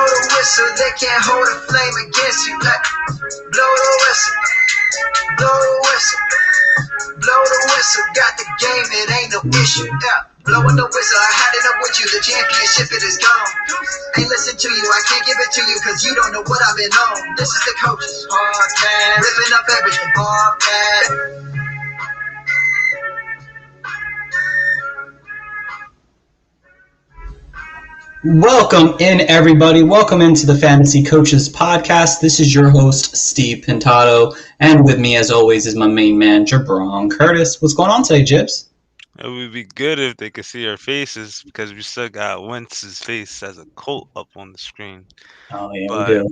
the whistle, they can't hold a flame against you. Like, blow the whistle, blow the whistle, blow the whistle. Got the game, it ain't no issue. Yeah. Blowing the whistle, I had it up with you. The championship, it is gone. Ain't listen to you, I can't give it to you, cause you don't know what I've been on. This is the Coaches Podcast, ripping up everything podcast. Welcome in, everybody. Welcome into the Fantasy Coaches Podcast. This is your host, Steve Pinto, and with me, as always, is my main man, Jabron Curtis. What's going on today, Jibs? It would be good if they could see our faces because we still got Wentz's face as a Colt up on the screen. Oh, yeah, but we do.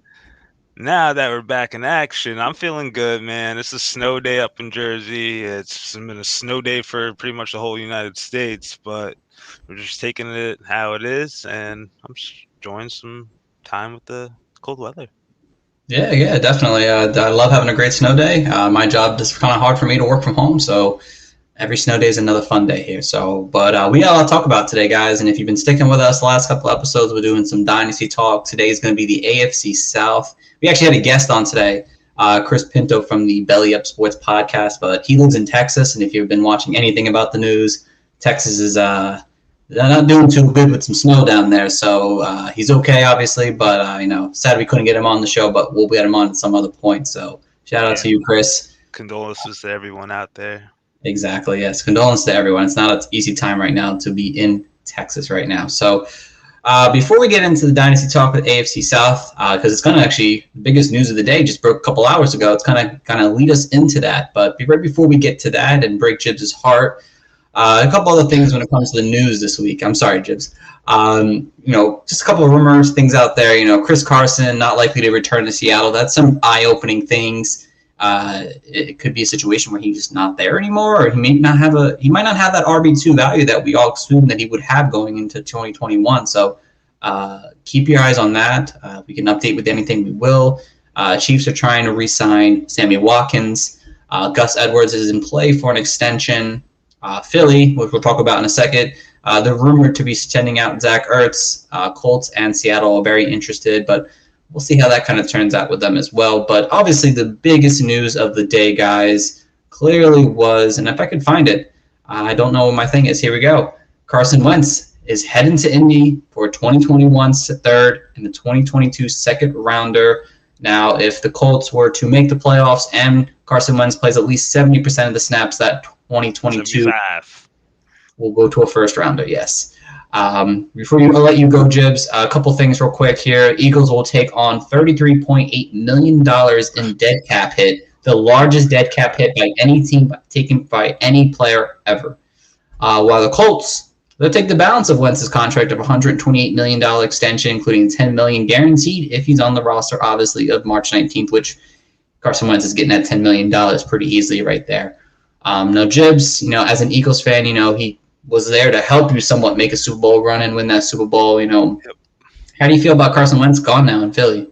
Now that we're back in action, I'm feeling good, man. It's a snow day up in Jersey. It's been a snow day for pretty much the whole United States, but we're just taking it how it is, and I'm just enjoying some time with the cold weather. Yeah, definitely. I love having a great snow day. My job is kind of hard for me to work from home, so every snow day is another fun day here. But we got a lot to talk about today, guys, and if you've been sticking with us the last couple episodes, we're doing some Dynasty talk. Today is going to be the AFC South. We actually had a guest on today, Chris Pinto from the Belly Up Sports podcast, but he lives in Texas, and if you've been watching anything about the news, Texas is they're not doing too good with some snow down there, so he's okay, obviously, but sad we couldn't get him on the show, but we'll get him on at some other point. So shout out to you, Chris. Condolences to everyone out there. Exactly, yes. Condolences to everyone. It's not an easy time right now to be in Texas right now. So before we get into the Dynasty talk with AFC South, because it's kind of actually the biggest news of the day, just broke a couple hours ago, it's kind of lead us into that. But right before we get to that and break Jibs' heart, a couple other things when it comes to the news this week. I'm sorry, Jibs. Just a couple of rumors, things out there. Chris Carson not likely to return to Seattle. That's some eye-opening things. It could be a situation where he's just not there anymore, or he might not have that RB2 value that we all assumed that he would have going into 2021. So keep your eyes on that. We can update with anything we will. Chiefs are trying to re-sign Sammy Watkins. Gus Edwards is in play for an extension. Philly, which we'll talk about in a second, they're rumored to be sending out Zach Ertz. Colts and Seattle are very interested, but we'll see how that kind of turns out with them as well. But obviously the biggest news of the day, guys, clearly was, and if I could find it, I don't know what my thing is. Here we go. Carson Wentz is heading to Indy for 2021 third and the 2022 second rounder. Now, if the Colts were to make the playoffs and Carson Wentz plays at least 70% of the snaps that 2022 75. will go to a first rounder, yes. Before I'll let you go, Jibs, a couple things real quick here. Eagles will take on $33.8 million in dead cap hit, the largest dead cap hit by any team taken by any player ever. While the Colts, they'll take the balance of Wentz's contract of $128 million extension, including $10 million guaranteed if he's on the roster, obviously, of March 19th, which Carson Wentz is getting that $10 million pretty easily right there. Now, Jibs, as an Eagles fan, he was there to help you somewhat make a Super Bowl run and win that Super Bowl. Yep. How do you feel about Carson Wentz gone now in Philly?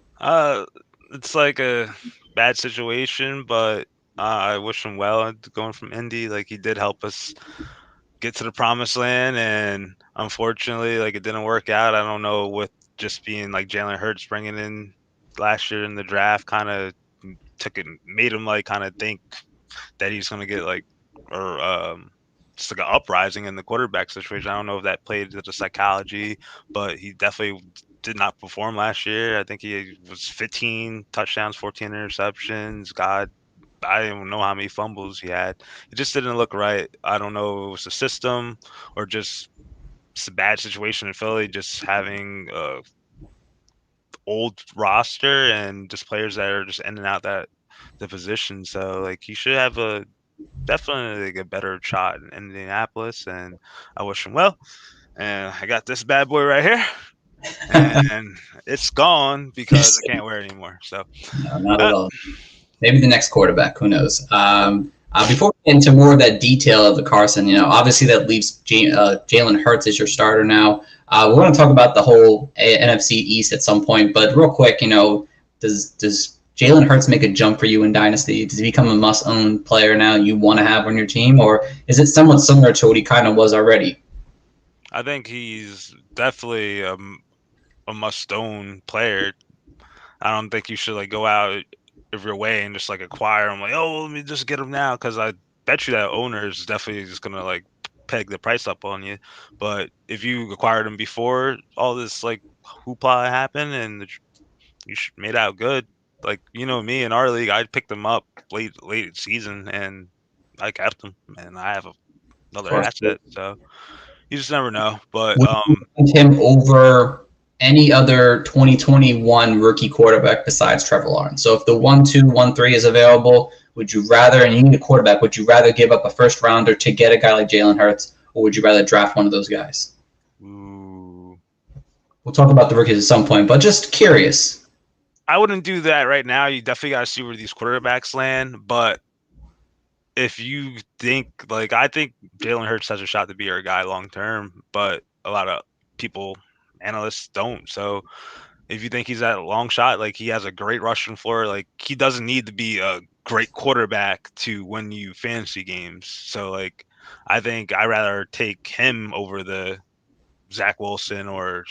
It's like a bad situation, but I wish him well going from Indy. Like, he did help us get to the promised land, and unfortunately, it didn't work out. I don't know, with just being like Jalen Hurts bringing in last year in the draft, kind of made him kind of think that he's going to get just like an uprising in the quarterback situation. I don't know if that played into the psychology, but he definitely did not perform last year. I think he was 15 touchdowns, 14 interceptions. God, I don't know how many fumbles he had. It just didn't look right. I don't know if it was the system or just it's a bad situation in Philly, just having a old roster and just players that are just in and out the position. So he should have definitely a better shot in Indianapolis, and I wish him well. And I got this bad boy right here, and it's gone because I can't wear it anymore. So no, not at all. Maybe the next quarterback, who knows? Before we get into more of that detail of the Carson, obviously that leaves Jalen Hurts as your starter now. We're going to talk about the whole NFC East at some point, but real quick, does Jalen Hurts make a jump for you in Dynasty? Does he become a must-own player now you want to have on your team, or is it somewhat similar to what he kind of was already? I think he's definitely a must-own player. I don't think you should like go out of your way and just like acquire him. Like, oh, let me just get him now, because I bet you that owner is definitely just gonna like peg the price up on you. But if you acquired him before all this like hoopla happened and you made out good, like me in our league, I picked him up late season and I kept him, and I have Of another course. asset. So you just never know. But Would you pick him over any other 2021 rookie quarterback besides Trevor Lawrence? So if the 1-2, 1-3 is available, would you rather, and you need a quarterback, would you rather give up a first rounder to get a guy like Jalen Hurts, or would you rather draft one of those guys? ooh, We'll talk about the rookies at some point, but just curious. I wouldn't do that right now. You definitely got to see where these quarterbacks land. But if you think, like, I think Jalen Hurts has a shot to be our guy long term, but a lot of people, analysts, don't. So if you think he's that long shot, like, he has a great rushing floor, like, he doesn't need to be a great quarterback to win you fantasy games. So, like, I think I'd rather take him over the Zach Wilson or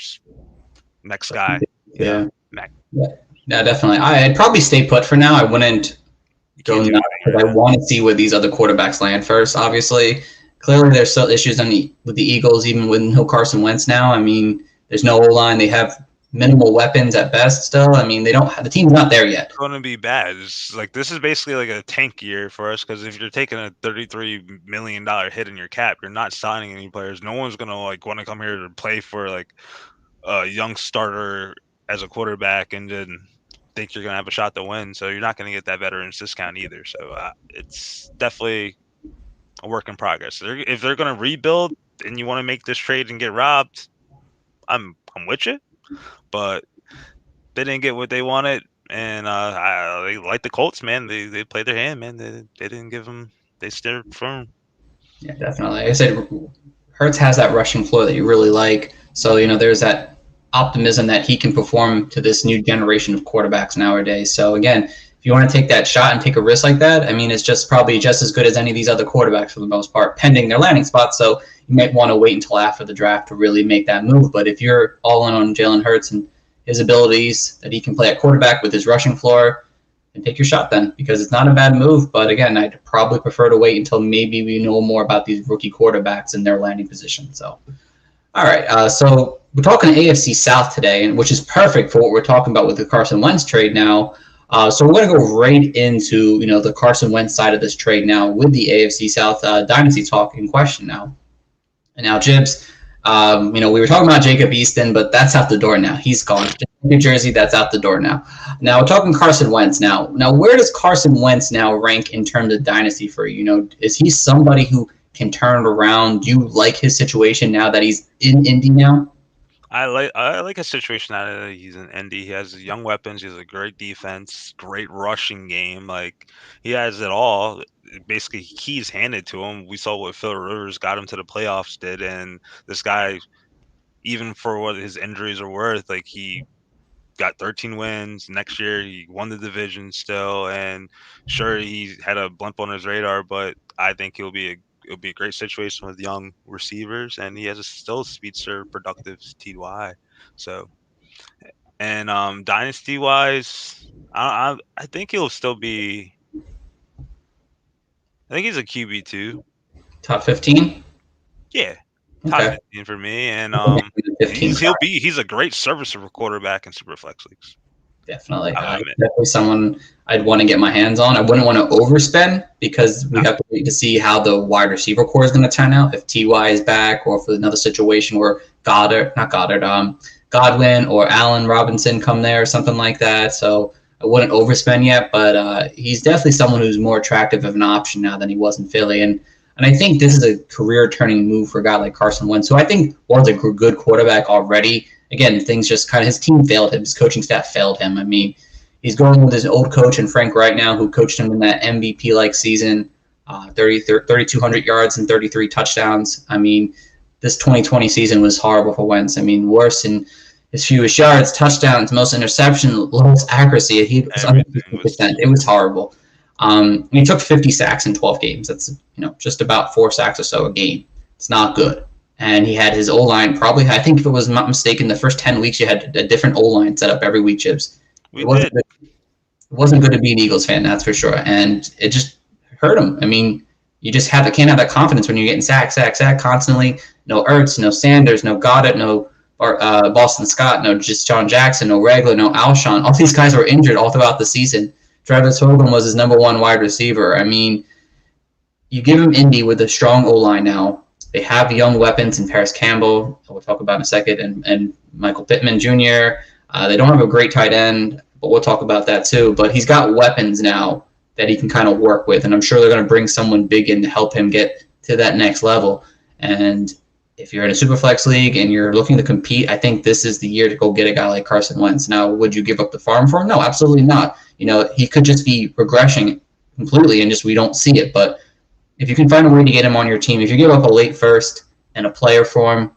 next guy. Yeah. Mac. Yeah, definitely. I'd probably stay put for now. I wouldn't go Can't do nuts anything because right I now. want to see where these other quarterbacks land first. Obviously, clearly there's still issues with the Eagles, even with no Carson Wentz now. I mean, there's no O-line. They have minimal weapons at best still. I mean, the team's not there yet. It's going to be bad. It's like, this is basically like a tank year for us, because if you're taking a $33 million hit in your cap, you're not signing any players. No one's going to like want to come here to play for like a young starter as a quarterback and then think you're going to have a shot to win. So you're not going to get that veterans discount either. So it's definitely a work in progress. If they're going to rebuild and you want to make this trade and get robbed, I'm with you. But they didn't get what they wanted, and they like the Colts, man. They played their hand, man. They didn't give them. They stood firm. Yeah, definitely. Like I said, Hurts has that rushing floor that you really like. So, there's that optimism that he can perform to this new generation of quarterbacks nowadays. So, again, if you want to take that shot and take a risk like that, I mean, it's just probably just as good as any of these other quarterbacks for the most part, pending their landing spot. So you might want to wait until after the draft to really make that move. But if you're all in on Jalen Hurts and his abilities that he can play at quarterback with his rushing floor, and take your shot then, because it's not a bad move. But again, I'd probably prefer to wait until maybe we know more about these rookie quarterbacks and their landing position. So, all right. So we're talking AFC South today, which is perfect for what we're talking about with the Carson Wentz trade now. So we're going to go right into the Carson Wentz side of this trade now with the AFC South Dynasty talk in question now. And now, Jibs, we were talking about Jacob Easton, but that's out the door now. He's gone. New Jersey, that's out the door now. Now, we're talking Carson Wentz now. Now, where does Carson Wentz now rank in terms of dynasty for you? Is he somebody who can turn it around? Do you like his situation now that he's in Indy now? I like a situation that he's in Indy. He has young weapons. He has a great defense, great rushing game. Like, he has it all. Basically, keys handed to him. We saw what Phil Rivers got him to the playoffs did, and this guy, even for what his injuries are worth, like, he got 13 wins. Next year, he won the division still, and sure, he had a blimp on his radar, but I think it'll be a great situation with young receivers, and he has still a speedster, productive TY. So, and dynasty wise, I think he'll still be. I think he's a QB2. Top 15? Yeah, top Okay. 15 for me, and 15. he's a great serviceable quarterback in Superflex leagues. Definitely. I'll admit. Definitely someone I'd want to get my hands on. I wouldn't want to overspend because we have to wait to see how the wide receiver core is going to turn out. If TY is back, or for another situation where Godwin or Allen Robinson come there or something like that. So I wouldn't overspend yet, but he's definitely someone who's more attractive of an option now than he was in Philly. And I think this is a career-turning move for a guy like Carson Wentz, who I think was a good quarterback already. Again, things just kind of, his team failed him. His coaching staff failed him. I mean, he's going with his old coach and Frank Wright now, who coached him in that MVP-like season, 3,200 yards and 33 touchdowns. I mean, this 2020 season was horrible for Wentz. I mean, worse in his fewest yards, touchdowns, most interception, lowest accuracy. He was under 50%. It was horrible. He took 50 sacks in 12 games. That's just about 4 sacks or so a game. It's not good. And he had his O-line probably, I think if it was not mistaken, the first 10 weeks you had a different O-line set up every week, Chibs. It wasn't good to be an Eagles fan, that's for sure. And it just hurt him. I mean, you just can't have that confidence when you're getting sack constantly. No Ertz, no Sanders, no Goddard, no Boston Scott, no just John Jackson, no Regler, no Alshon. All these guys were injured all throughout the season. Travis Hogan was his number one wide receiver. I mean, you give him Indy with a strong O-line now. They have young weapons in Paris Campbell, we'll talk about in a second, and Michael Pittman Jr. They don't have a great tight end, but we'll talk about that too. But he's got weapons now that he can kind of work with, and I'm sure they're going to bring someone big in to help him get to that next level. And if you're in a Superflex league and you're looking to compete, I think this is the year to go get a guy like Carson Wentz. Now, would you give up the farm for him? No, absolutely not. You know, he could just be regressing completely and just we don't see it. But if you can find a way to get him on your team, if you give up a late first and a player for him,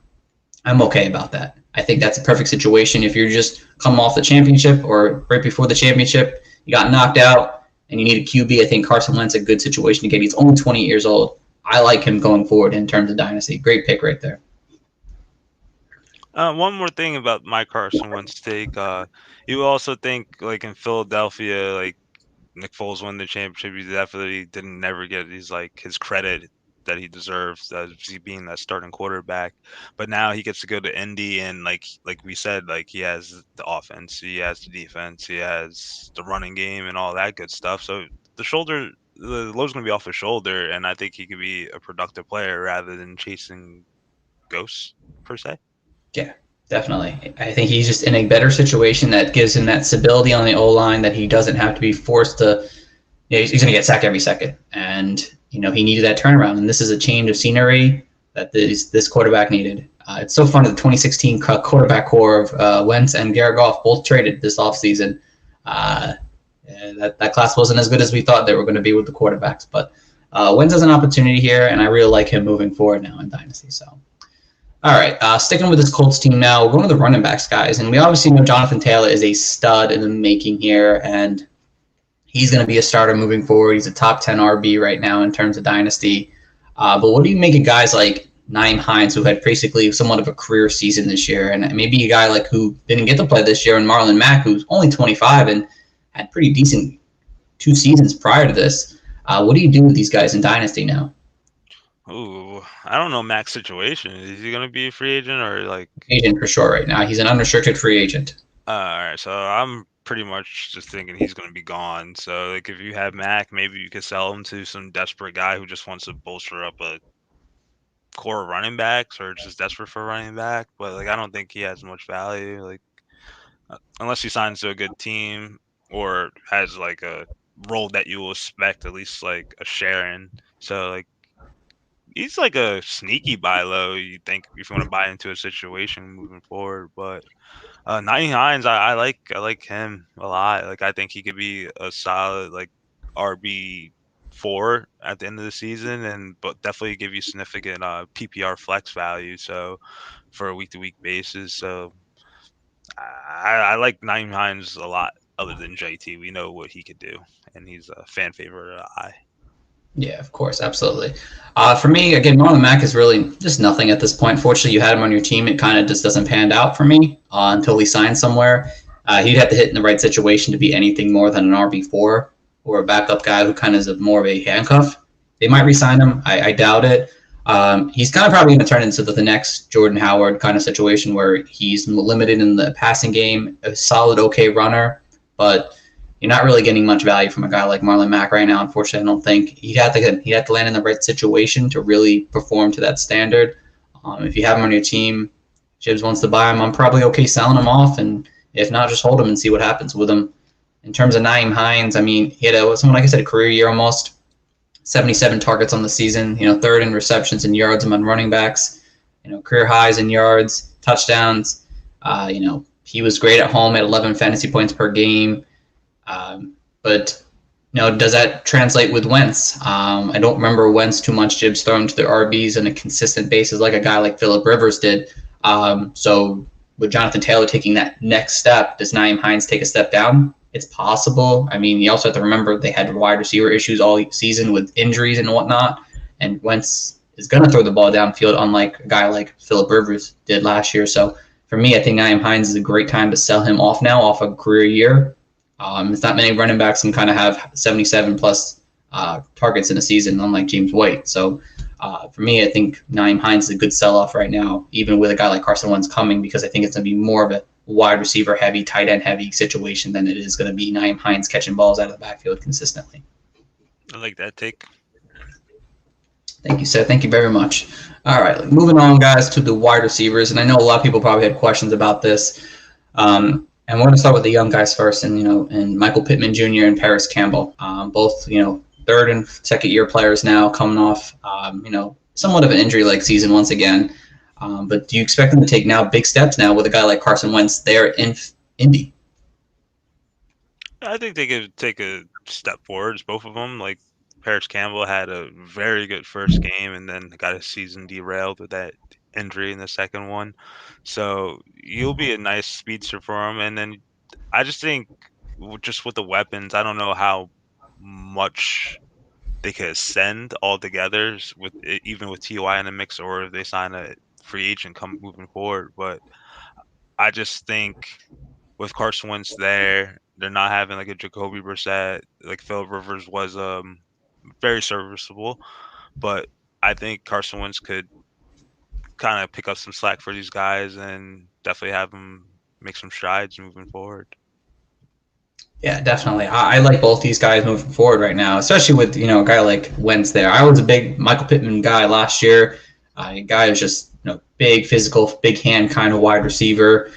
I'm okay about that. I think that's a perfect situation. If you're just coming off the championship or right before the championship, you got knocked out and you need a QB, I think Carson Wentz is a good situation to get. He's only 20 years old. I like him going forward in terms of Dynasty. Great pick right there. One more thing about my Carson Wentz take. You also think, like, in Philadelphia, like, Nick Foles won the championship. He definitely didn't never get his credit that he deserves as he being that starting quarterback. But now he gets to go to Indy, and like we said, like, he has the offense, he has the defense, he has the running game, and all that good stuff. So the load's gonna be off his shoulder, and I think he could be a productive player rather than chasing ghosts per se. Yeah, definitely. I think he's just in a better situation that gives him that stability on the O-line that he doesn't have to be forced to. You know, he's going to get sacked every second, and you know he needed that turnaround. And this is a change of scenery that this quarterback needed. It's so funny. The 2016 quarterback core of Wentz and Jared Goff both traded this offseason. That class wasn't as good as we thought they were going to be with the quarterbacks, but Wentz has an opportunity here, and I really like him moving forward now in Dynasty. So. All right, sticking with this Colts team now, we're going to the running backs, guys. And we obviously know Jonathan Taylor is a stud in the making here, and he's going to be a starter moving forward. He's a top 10 RB right now in terms of Dynasty. But what do you make of guys like Nyheim Hines, who had basically somewhat of a career season this year, and maybe a guy like who didn't get to play this year, and Marlon Mack, who's only 25 and had pretty decent 2 seasons prior to this. What do you do with these guys in Dynasty now? Ooh, I don't know Mac's situation. Is he gonna be a free agent or like agent for sure right now? He's an unrestricted free agent. All right, so I'm pretty much just thinking he's gonna be gone. So like, if you have Mac, maybe you could sell him to some desperate guy who just wants to bolster up a core of running backs or just desperate for a running back. But like, I don't think he has much value. Like, unless he signs to a good team or has like a role that you will expect at least like a share in. So like. He's like a sneaky buy low, you think, if you want to buy into a situation moving forward. But Nyheim Hines, I like him a lot. Like, I think he could be a solid like RB4 at the end of the season, but definitely give you significant PPR flex value. So for a week to week basis, so I like Nyheim Hines a lot. Other than JT, we know what he could do, and he's a fan favorite. Yeah, of course, absolutely. For me, again, Marlon Mack is really just nothing at this point. Fortunately, you had him on your team. It kind of just doesn't pan out for me until he signs somewhere. He'd have to hit in the right situation to be anything more than an RB4 or a backup guy who kind of is more of a handcuff. They might re-sign him. I doubt it. He's kind of probably going to turn into the next Jordan Howard kind of situation where he's limited in the passing game, a solid, okay runner, but you're not really getting much value from a guy like Marlon Mack right now. Unfortunately, I don't think he'd have to land in the right situation to really perform to that standard. If you have him on your team, Jibs wants to buy him, I'm probably okay selling him off, and if not, just hold him and see what happens with him. In terms of Nyheim Hines, I mean, he had like I said, a career year almost, 77 targets on the season. Third in receptions and yards among running backs. Career highs in yards, touchdowns. He was great at home at 11 fantasy points per game. But does that translate with Wentz? I don't remember Wentz too much Jibs throwing to the RBs on a consistent basis like a guy like Phillip Rivers did. So with Jonathan Taylor taking that next step, does Nyheim Hines take a step down? It's possible. I mean, you also have to remember they had wide receiver issues all season with injuries and whatnot. And Wentz is going to throw the ball downfield, unlike a guy like Phillip Rivers did last year. So for me, I think Nyheim Hines is a great time to sell him off now, off a career year. It's not many running backs can kind of have 77 plus targets in a season, unlike James White. So for me, I think Nyheim Hines is a good sell-off right now, even with a guy like Carson Wentz coming, because I think it's going to be more of a wide receiver heavy, tight end heavy situation than it is going to be Nyheim Hines catching balls out of the backfield consistently. I like that take. Thank you, Seth. Thank you very much. All right, moving on, guys, to the wide receivers, and I know a lot of people probably had questions about this. And we're going to start with the young guys first, and Michael Pittman Jr. and Paris Campbell, both third and second year players now, coming off somewhat of an injury-like season once again. But do you expect them to take now big steps now with a guy like Carson Wentz there in Indy? I think they could take a step forwards, both of them. Like Paris Campbell had a very good first game and then got his season derailed with that injury in the second one. So you'll be a nice speedster for him. And then I just think just with the weapons, I don't know how much they could ascend altogether even with Ty in the mix, or if they sign a free agent moving forward. But I just think with Carson Wentz there, they're not having like a Jacoby Brissett, like Phillip Rivers was very serviceable. But I think Carson Wentz could kind of pick up some slack for these guys and definitely have them make some strides moving forward. Yeah, definitely. I like both these guys moving forward right now, especially with a guy like Wentz there. I was a big Michael Pittman guy last year. A guy who's just big, physical, big hand kind of wide receiver.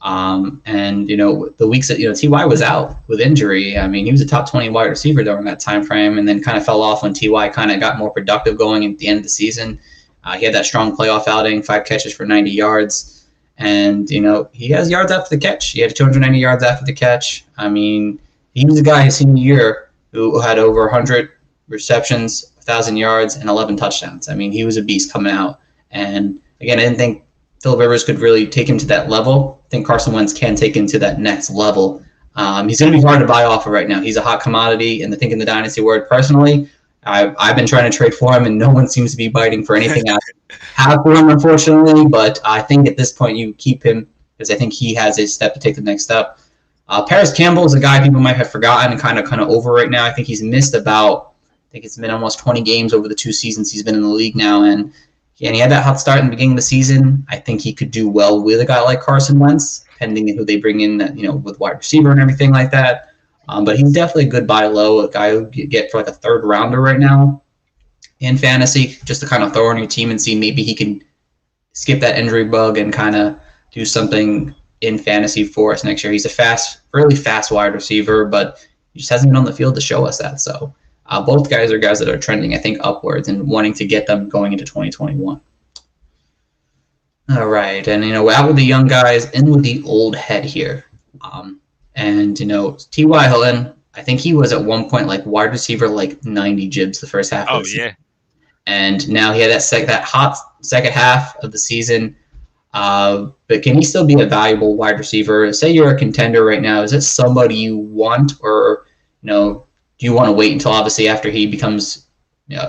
And the weeks that Ty was out with injury, I mean, he was a top 20 wide receiver during that time frame, and then kind of fell off when Ty kind of got more productive going at the end of the season. He had that strong playoff outing, 5 catches for 90 yards. And, he has yards after the catch. He had 290 yards after the catch. I mean, he was a guy his senior year who had over 100 receptions, 1,000 yards, and 11 touchdowns. I mean, he was a beast coming out. And, again, I didn't think Phillip Rivers could really take him to that level. I think Carson Wentz can take him to that next level. He's going to be hard to buy off of right now. He's a hot commodity, and I think in the Dynasty word, personally, I've been trying to trade for him, and no one seems to be biting for anything I have for him, unfortunately. But I think at this point you keep him because I think he has a step to take the next step. Paris Campbell is a guy people might have forgotten and kind of over right now. I think he's missed it's been almost 20 games over the 2 seasons he's been in the league now. And he had that hot start in the beginning of the season. I think he could do well with a guy like Carson Wentz, depending on who they bring in, with wide receiver and everything like that. But he's definitely a good buy low, a guy who you get for like a third rounder right now in fantasy, just to kind of throw on your team and see maybe he can skip that injury bug and kind of do something in fantasy for us next year. He's a really fast wide receiver, but he just hasn't been on the field to show us that. So both guys are guys that are trending, I think, upwards and wanting to get them going into 2021. All right, and out with the young guys, in with the old head here. And, T.Y. Hilton, I think he was at one point like wide receiver, like 90 jibs the first half of the season. Yeah. And now he had that hot second half of the season. But can he still be a valuable wide receiver? Say you're a contender right now. Is it somebody you want, or, do you want to wait until obviously after he becomes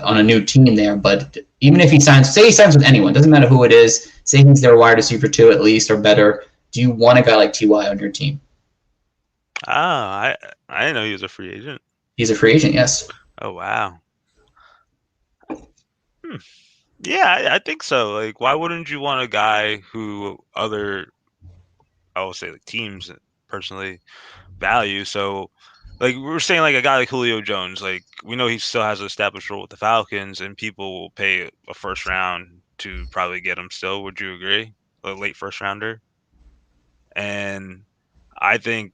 on a new team there? But even if he signs with anyone, doesn't matter who it is, say he's their wide receiver 2 at least or better, do you want a guy like T.Y. on your team? I didn't know he was a free agent. He's a free agent, yes. Oh, wow. Yeah, I think so. Like, why wouldn't you want a guy who I will say, like, teams personally value? So, like, we were saying, like, a guy like Julio Jones, like, we know he still has an established role with the Falcons, and people will pay a first round to probably get him still. Would you agree? A late first rounder? And I think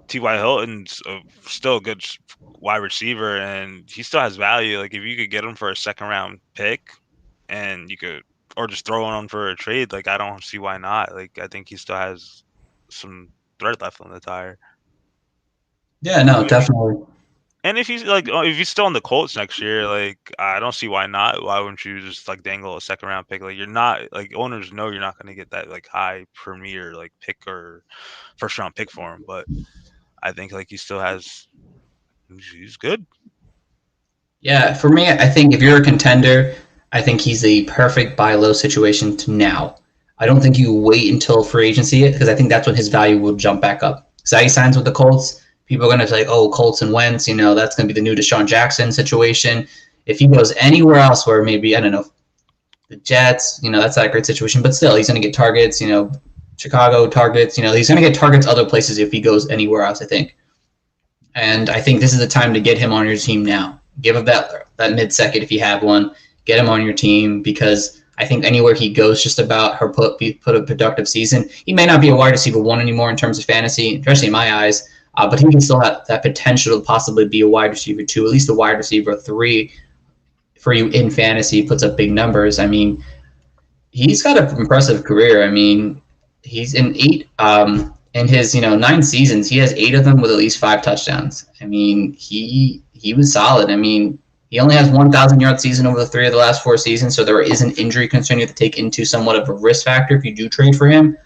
T.Y. Hilton's still a good wide receiver, and he still has value. Like, if you could get him for a second round pick, and you could, or just throw him on for a trade, like, I don't see why not. Like, I think he still has some thread left on the tire. Yeah, no, definitely. And if he's still on the Colts next year, like, I don't see why not. Why wouldn't you just like dangle a second round pick? Like, you're not, like, owners know you're not going to get that like high premier like pick or first round pick for him. But I think like he's good. Yeah, for me, I think if you're a contender, I think he's the perfect buy low situation to now. I don't think you wait until free agency because I think that's when his value will jump back up. So he signs with the Colts. People are going to say, oh, Colts and Wentz, that's going to be the new Deshaun Jackson situation. If he goes anywhere else where maybe, I don't know, the Jets, that's not a great situation. But still, he's going to get targets, Chicago targets. He's going to get targets other places if he goes anywhere else, I think. And I think this is the time to get him on your team now. Give him that mid-second if you have one. Get him on your team because I think anywhere he goes just about put a productive season. He may not be a wide receiver 1 anymore in terms of fantasy, especially in my eyes, but he can still have that potential to possibly be a wide receiver 2, at least a wide receiver 3 for you in fantasy. He puts up big numbers. I mean, he's got an impressive career. I mean, he's in 8 in his 9 seasons. He has 8 of them with at least 5 touchdowns. I mean, he was solid. I mean, he only has 1,000-yard season over the 3 of the last 4 seasons, so there is an injury concern you have to take into somewhat of a risk factor if you do trade for him.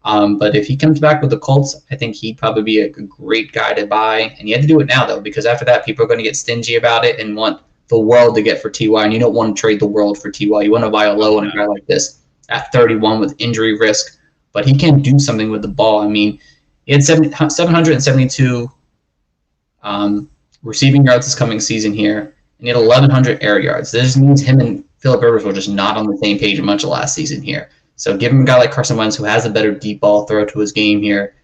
But if he comes back with the Colts, I think he'd probably be a great guy to buy. And you have to do it now, though, because after that, people are going to get stingy about it and want the world to get for T.Y., and you don't want to trade the world for T.Y. You want to buy a low on a guy like this at 31 with injury risk. But he can do something with the ball. I mean, he had 772 receiving yards this coming season here. And he had 1,100 air yards. This means him and Phillip Rivers were just not on the same page much of last season here. So give him a guy like Carson Wentz who has a better deep ball throw to his game here.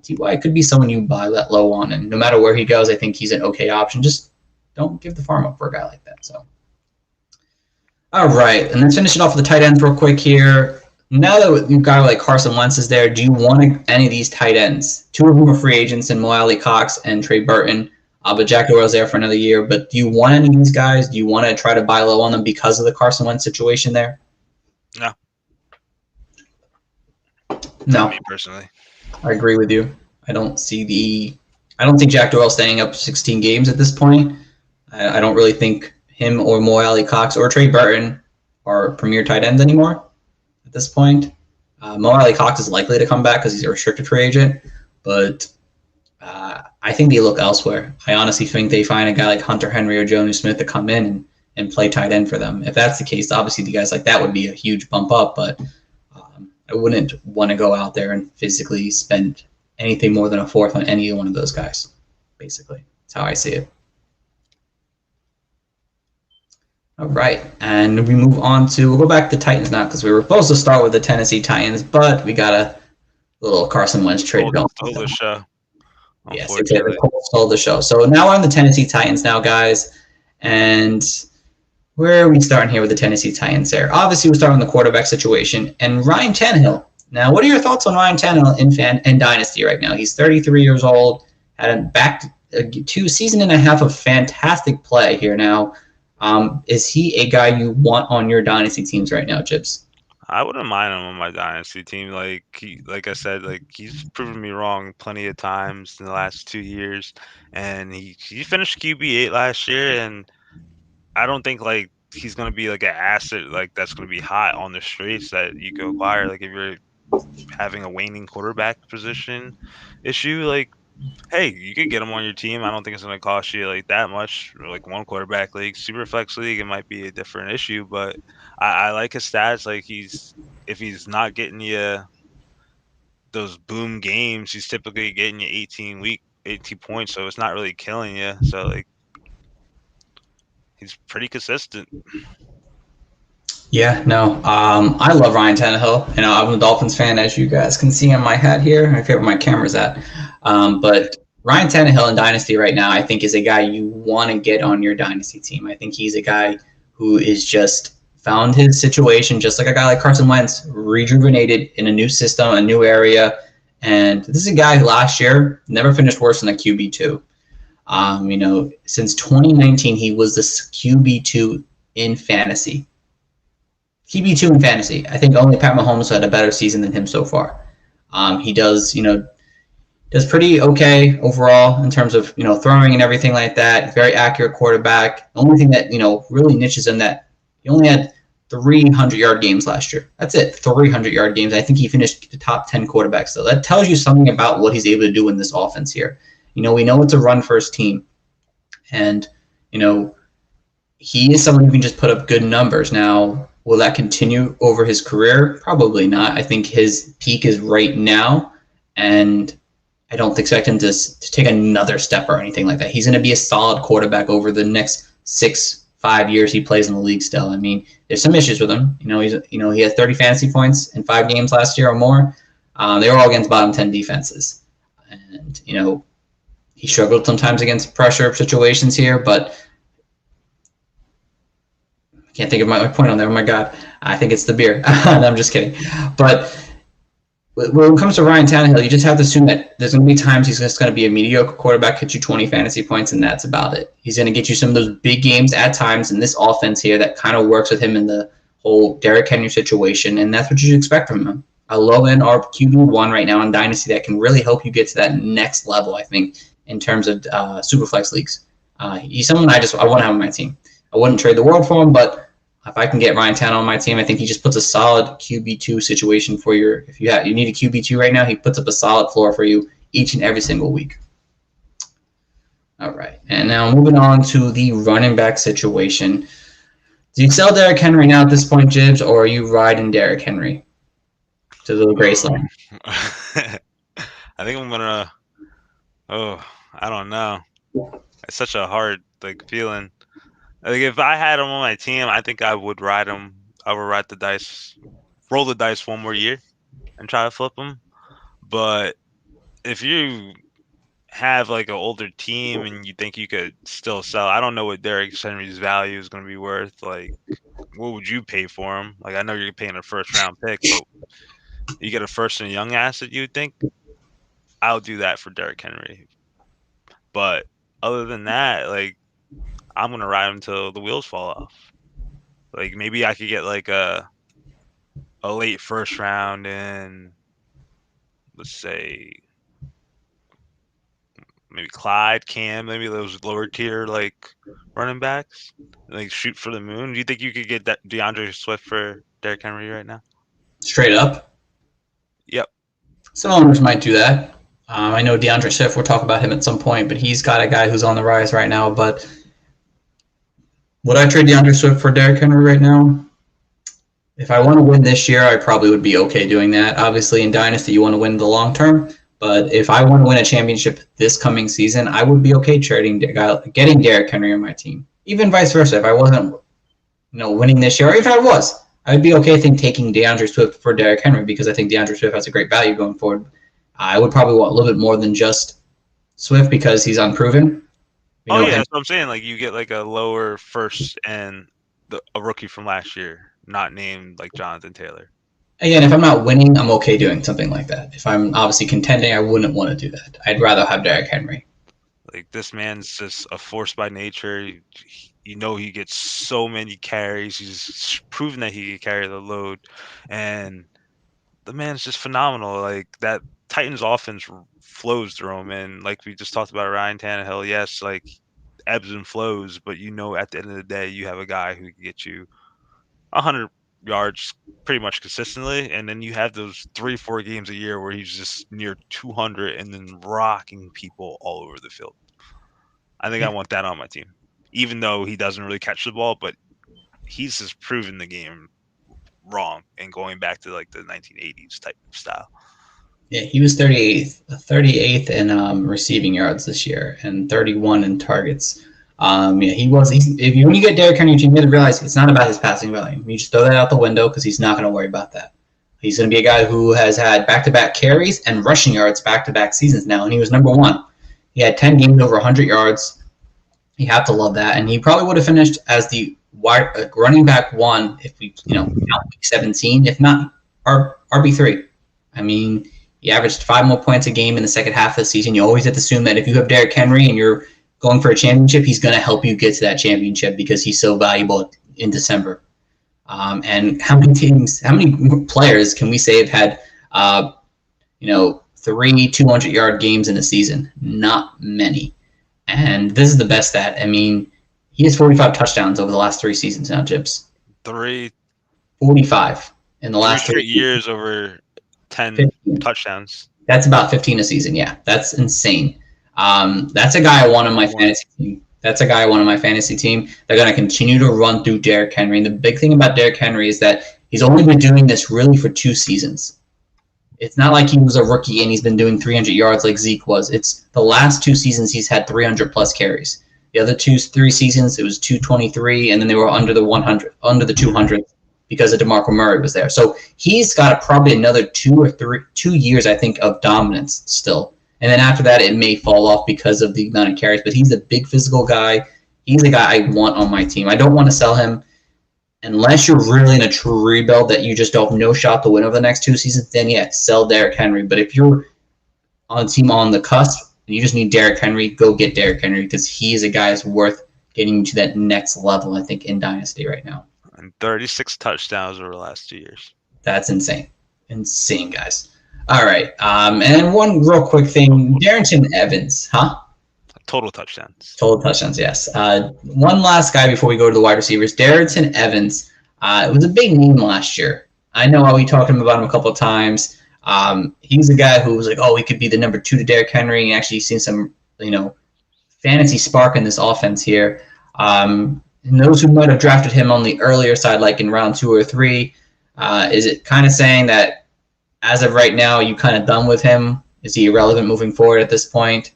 T.Y. could be someone you buy that low on. And no matter where he goes, I think he's an okay option. Just don't give the farm up for a guy like that. So, all right. And then finish it off with the tight ends real quick here. Now that a guy like Carson Wentz is there, do you want any of these tight ends? 2 of them are free agents in Mo Alley-Cox and Trey Burton. But Jack Doyle's there for another year. But do you want any of these guys? Do you want to try to buy low on them because of the Carson Wentz situation there? No. No. Me personally. I agree with you. I don't see Jack Doyle staying up 16 games at this point. I don't really think him or Mo Alley-Cox or Trey Burton are premier tight ends anymore at this point. Mo Alley-Cox is likely to come back because he's a restricted free agent. But I think they look elsewhere. I honestly think they find a guy like Hunter Henry or Jonnu Smith to come in and play tight end for them. If that's the case, obviously the guys like that would be a huge bump up, but I wouldn't want to go out there and physically spend anything more than a 4th on any one of those guys, basically. That's how I see it. All right, and we'll go back to Titans now because we were supposed to start with the Tennessee Titans, but we got a little Carson Wentz trade going. The show. Yes, exactly. The Colts stole the show. So now we're on the Tennessee Titans now, guys. And where are we starting here with the Tennessee Titans there? Obviously, we're starting with the quarterback situation. And Ryan Tannehill. Now, what are your thoughts on Ryan Tannehill in Dynasty right now? He's 33 years old, had a 2 season and a half of fantastic play here now. Is he a guy you want on your Dynasty teams right now, Chips? I wouldn't mind him on my Dynasty team. Like I said, he's proven me wrong plenty of times in the last 2 years. And he finished QB8 last year, and I don't think he's gonna be an asset that's gonna be hot on the streets that you can acquire. If you're having a waning quarterback position issue, hey, you could get him on your team. I don't think it's going to cost you that much. One quarterback league, super flex league, it might be a different issue. But I like his stats. If he's not getting you those boom games, he's typically getting you 18 points. So it's not really killing you. So he's pretty consistent. Yeah, no. I love Ryan Tannehill. I'm a Dolphins fan, as you guys can see on my hat here. I forget where my camera's at. But Ryan Tannehill in Dynasty right now, I think, is a guy you want to get on your Dynasty team. I think he's a guy who is just found his situation, just like a guy like Carson Wentz, rejuvenated in a new system, a new area. And this is a guy who last year never finished worse than a QB2. Since 2019, he was the QB2 in fantasy. QB2 in fantasy. I think only Pat Mahomes had a better season than him so far. He does pretty okay overall in terms of, throwing and everything like that. Very accurate quarterback. The only thing that, really niches in that he only had 300-yard games last year. That's it, 300-yard games. I think he finished the top 10 quarterbacks, though. That tells you something about what he's able to do in this offense here. We know it's a run-first team. And, he is someone who can just put up good numbers. Now, will that continue over his career? Probably not. I think his peak is right now, and I don't expect him to take another step or anything like that. He's going to be a solid quarterback over the next 5 years he plays in the league still. I mean, there's some issues with him. He had 30 fantasy points in 5 games last year or more. They were all against bottom 10 defenses. And, he struggled sometimes against pressure situations here, but I can't think of my point on there. Oh, my God. I think it's the beer. No, I'm just kidding. But when it comes to Ryan Tannehill, you just have to assume that there's going to be times he's just going to be a mediocre quarterback, get you 20 fantasy points, and that's about it. He's going to get you some of those big games at times in this offense here that kind of works with him in the whole Derrick Henry situation, and that's what you should expect from him. A low-end QB1 right now in Dynasty that can really help you get to that next level, I think, in terms of Superflex leagues. He's someone I want to have on my team. I wouldn't trade the world for him, but if I can get Ryan Tannehill on my team, I think he just puts a solid QB2 situation for if you need a QB2 right now, he puts up a solid floor for you each and every single week. All right, and now moving on to the running back situation. Do you sell Derrick Henry now at this point, Jibs, or are you riding Derrick Henry to the Graceland? I think I'm gonna. I don't know. It's such a hard feeling. Like if I had him on my team, I think I would ride him. I would ride the dice, roll the dice one more year, and try to flip him. But if you have an older team and you think you could still sell, I don't know what Derrick Henry's value is going to be worth. What would you pay for him? I know you're paying a first-round pick, but you get a first and a young asset. You would think I'll do that for Derrick Henry. But other than that, I'm gonna ride him till the wheels fall off. Maybe I could get a late first round in, let's say, maybe Clyde, Cam, maybe those lower tier running backs, shoot for the moon. Do you think you could get that DeAndre Swift for Derrick Henry right now? Straight up? Yep. Some owners might do that. I know DeAndre Swift, we'll talk about him at some point, but he's got a guy who's on the rise right now. But would I trade DeAndre Swift for Derrick Henry right now? If I want to win this year, I probably would be okay doing that. Obviously, in Dynasty, you want to win the long term. But if I want to win a championship this coming season, I would be okay getting Derrick Henry on my team. Even vice versa. If I wasn't winning this year, or if I was, I would be okay taking DeAndre Swift for Derrick Henry because I think DeAndre Swift has a great value going forward. I would probably want a little bit more than just Swift because he's unproven. That's what I'm saying. You get a lower first and a rookie from last year, not named Jonathan Taylor. Again, if I'm not winning, I'm okay doing something like that. If I'm obviously contending, I wouldn't want to do that. I'd rather have Derrick Henry. This man's just a force by nature. He gets so many carries. He's proven that he can carry the load, and the man's just phenomenal. That Titans offense flows through him, and we just talked about Ryan Tannehill, yes, ebbs and flows, but at the end of the day, you have a guy who can get you 100 yards pretty much consistently, and then you have those 3-4 games a year where he's just near 200 and then rocking people all over the field. I think I want that on my team, even though he doesn't really catch the ball, but he's just proven the game wrong and going back to the 1980s type of style. Yeah, he was 38th in receiving yards this year and 31 in targets. When you get Derrick Henry, you need to realize it's not about his passing value. You just throw that out the window because he's not going to worry about that. He's going to be a guy who has had back-to-back carries and rushing yards back-to-back seasons now, and he was number 1. He had 10 games over 100 yards. You have to love that, and he probably would have finished as the running back 1 if we count week 17, if not RB3. I mean, he averaged 5 more points a game in the second half of the season. You always have to assume that if you have Derrick Henry and you're going for a championship, he's going to help you get to that championship because he's so valuable in December. And how many players can we say have had, 3 200-yard games in a season? Not many. And this is the best stat. I mean, he has 45 touchdowns over the last 3 seasons now, Jibs. 45 in the last 3 years over 10 15 touchdowns. That's about 15 a season. Yeah, that's insane. That's a guy I want on my fantasy team. That's a guy I want on my fantasy team. They're going to continue to run through Derrick Henry. And the big thing about Derrick Henry is that he's only been doing this really for 2 seasons. It's not like he was a rookie and he's been doing 300 yards like Zeke was. It's the last 2 seasons he's had 300-plus carries. The other 3 seasons, it was 223, and then they were under the 200 because of DeMarco Murray was there. So he's got probably another 2 years, I think, of dominance still. And then after that, it may fall off because of the amount of carries. But he's a big physical guy. He's a guy I want on my team. I don't want to sell him unless you're really in a true rebuild that you just don't have no shot to win over the next 2 seasons. Then, yeah, sell Derrick Henry. But if you're on a team on the cusp and you just need Derrick Henry, go get Derrick Henry because he is a guy that's worth getting you to that next level, I think, in Dynasty right now. And 36 touchdowns over the last 2 years. That's insane. Insane, guys. All right. And one real quick thing. Darrington Evans, huh? Total touchdowns. Total touchdowns, yes. One last guy before we go to the wide receivers. Darrington Evans. It was a big name last year. I know we talked about him a couple of times. He's a guy who was like, oh, he could be the number 2 to Derrick Henry, and actually seen some, fantasy spark in this offense here. And those who might have drafted him on the earlier side, like in round 2 or 3, is it kind of saying that as of right now, you kind of done with him? Is he irrelevant moving forward at this point?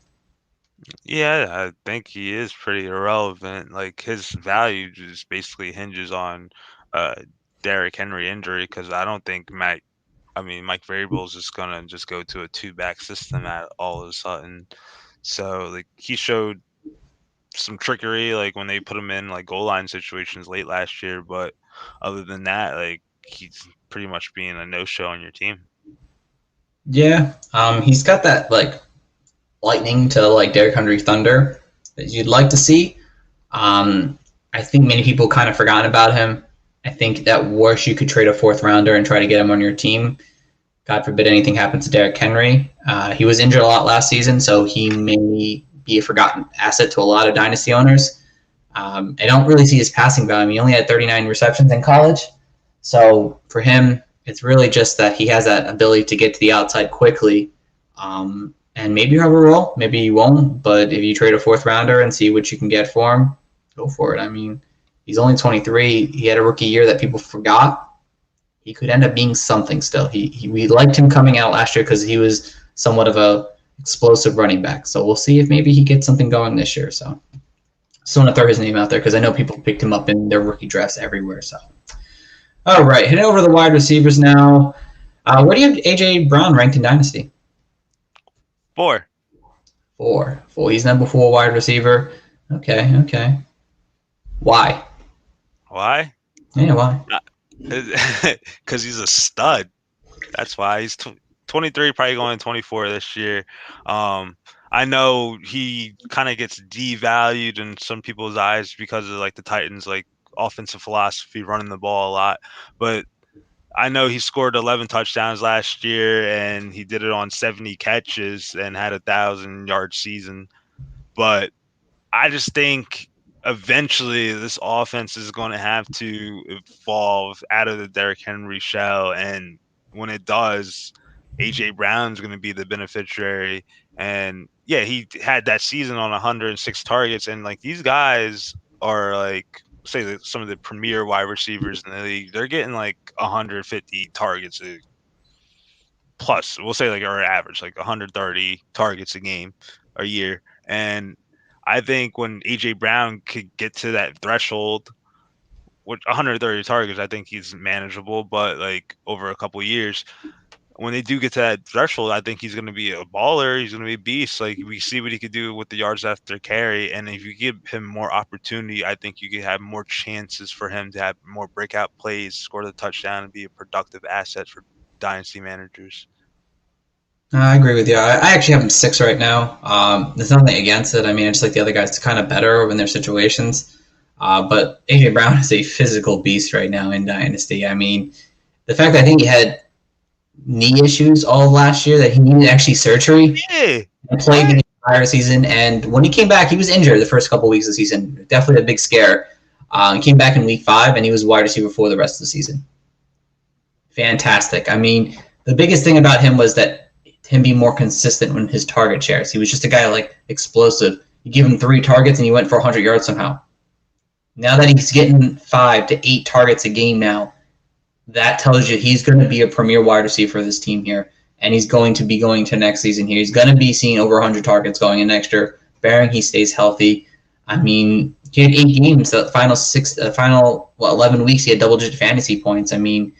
Yeah, I think he is pretty irrelevant. Like his value just basically hinges on Derrick Henry injury because I don't think Mike Vrabel is just gonna just go to a 2-back system at all of a sudden. So like he showed some trickery like when they put him in like goal line situations late last year, but other than that, like he's pretty much being a no-show on your team. Yeah, he's got that like lightning to like Derrick Henry thunder that you'd like to see. I think many people kind of forgotten about him. I think at worst you could trade a 4th rounder and try to get him on your team. God forbid anything happens to Derrick Henry. He was injured a lot last season, so he may be a forgotten asset to a lot of dynasty owners. I don't really see his passing value. He only had 39 receptions in college. So for him, it's really just that he has that ability to get to the outside quickly. And maybe you have a role, maybe you won't. But if you trade a 4th rounder and see what you can get for him, go for it. I mean, he's only 23. He had a rookie year that people forgot. He could end up being something still. We liked him coming out last year because he was somewhat of a explosive running back. So we'll see if maybe he gets something going this year. So just want to throw his name out there because I know people picked him up in their rookie drafts everywhere. So. All right, heading over to the wide receivers now. Where do you have A.J. Brown ranked in Dynasty? 4. 4. He's number 4 wide receiver. Okay. Why? Why? Yeah, why? Because he's a stud. That's why he's 23, probably going 24 this year. I know he kind of gets devalued in some people's eyes because of like the Titans, like offensive philosophy, running the ball a lot. But I know he scored 11 touchdowns last year and he did it on 70 catches and had a 1,000-yard season. But I just think eventually this offense is going to have to evolve out of the Derrick Henry shell. And when it does, A.J. Brown's going to be the beneficiary. And yeah, he had that season on 106 targets. And like these guys are like, say that some of the premier wide receivers in the league, they're getting like 150 targets plus. We'll say like our average, like 130 targets a game a year. And I think when A.J. Brown could get to that threshold, with 130 targets, I think he's manageable. But like over a couple of years, when they do get to that threshold, I think he's going to be a baller. He's going to be a beast. Like we see what he could do with the yards after carry. And if you give him more opportunity, I think you could have more chances for him to have more breakout plays, score the touchdown, and be a productive asset for dynasty managers. I agree with you. I actually have him 6 right now. There's nothing against it. I mean, I just like the other guys to kind of better in their situations. But A.J. Brown is a physical beast right now in Dynasty. I mean, the fact that I think he had knee issues all of last year, that he needed actually surgery and played the entire season. And when he came back, he was injured the first couple of weeks of the season. Definitely a big scare. He came back in week 5, and he was wide receiver for the rest of the season. Fantastic. I mean, the biggest thing about him was that him be more consistent in his target shares. He was just a guy like explosive. You give him 3 targets and he went for 100 yards somehow. Now that he's getting 5 to 8 targets a game now, that tells you he's going to be a premier wide receiver for this team here. And he's going to be going to next season here. He's going to be seeing over 100 targets going in next year, bearing he stays healthy. I mean, he had 8 games. The final 11 weeks, he had double-digit fantasy points. I mean,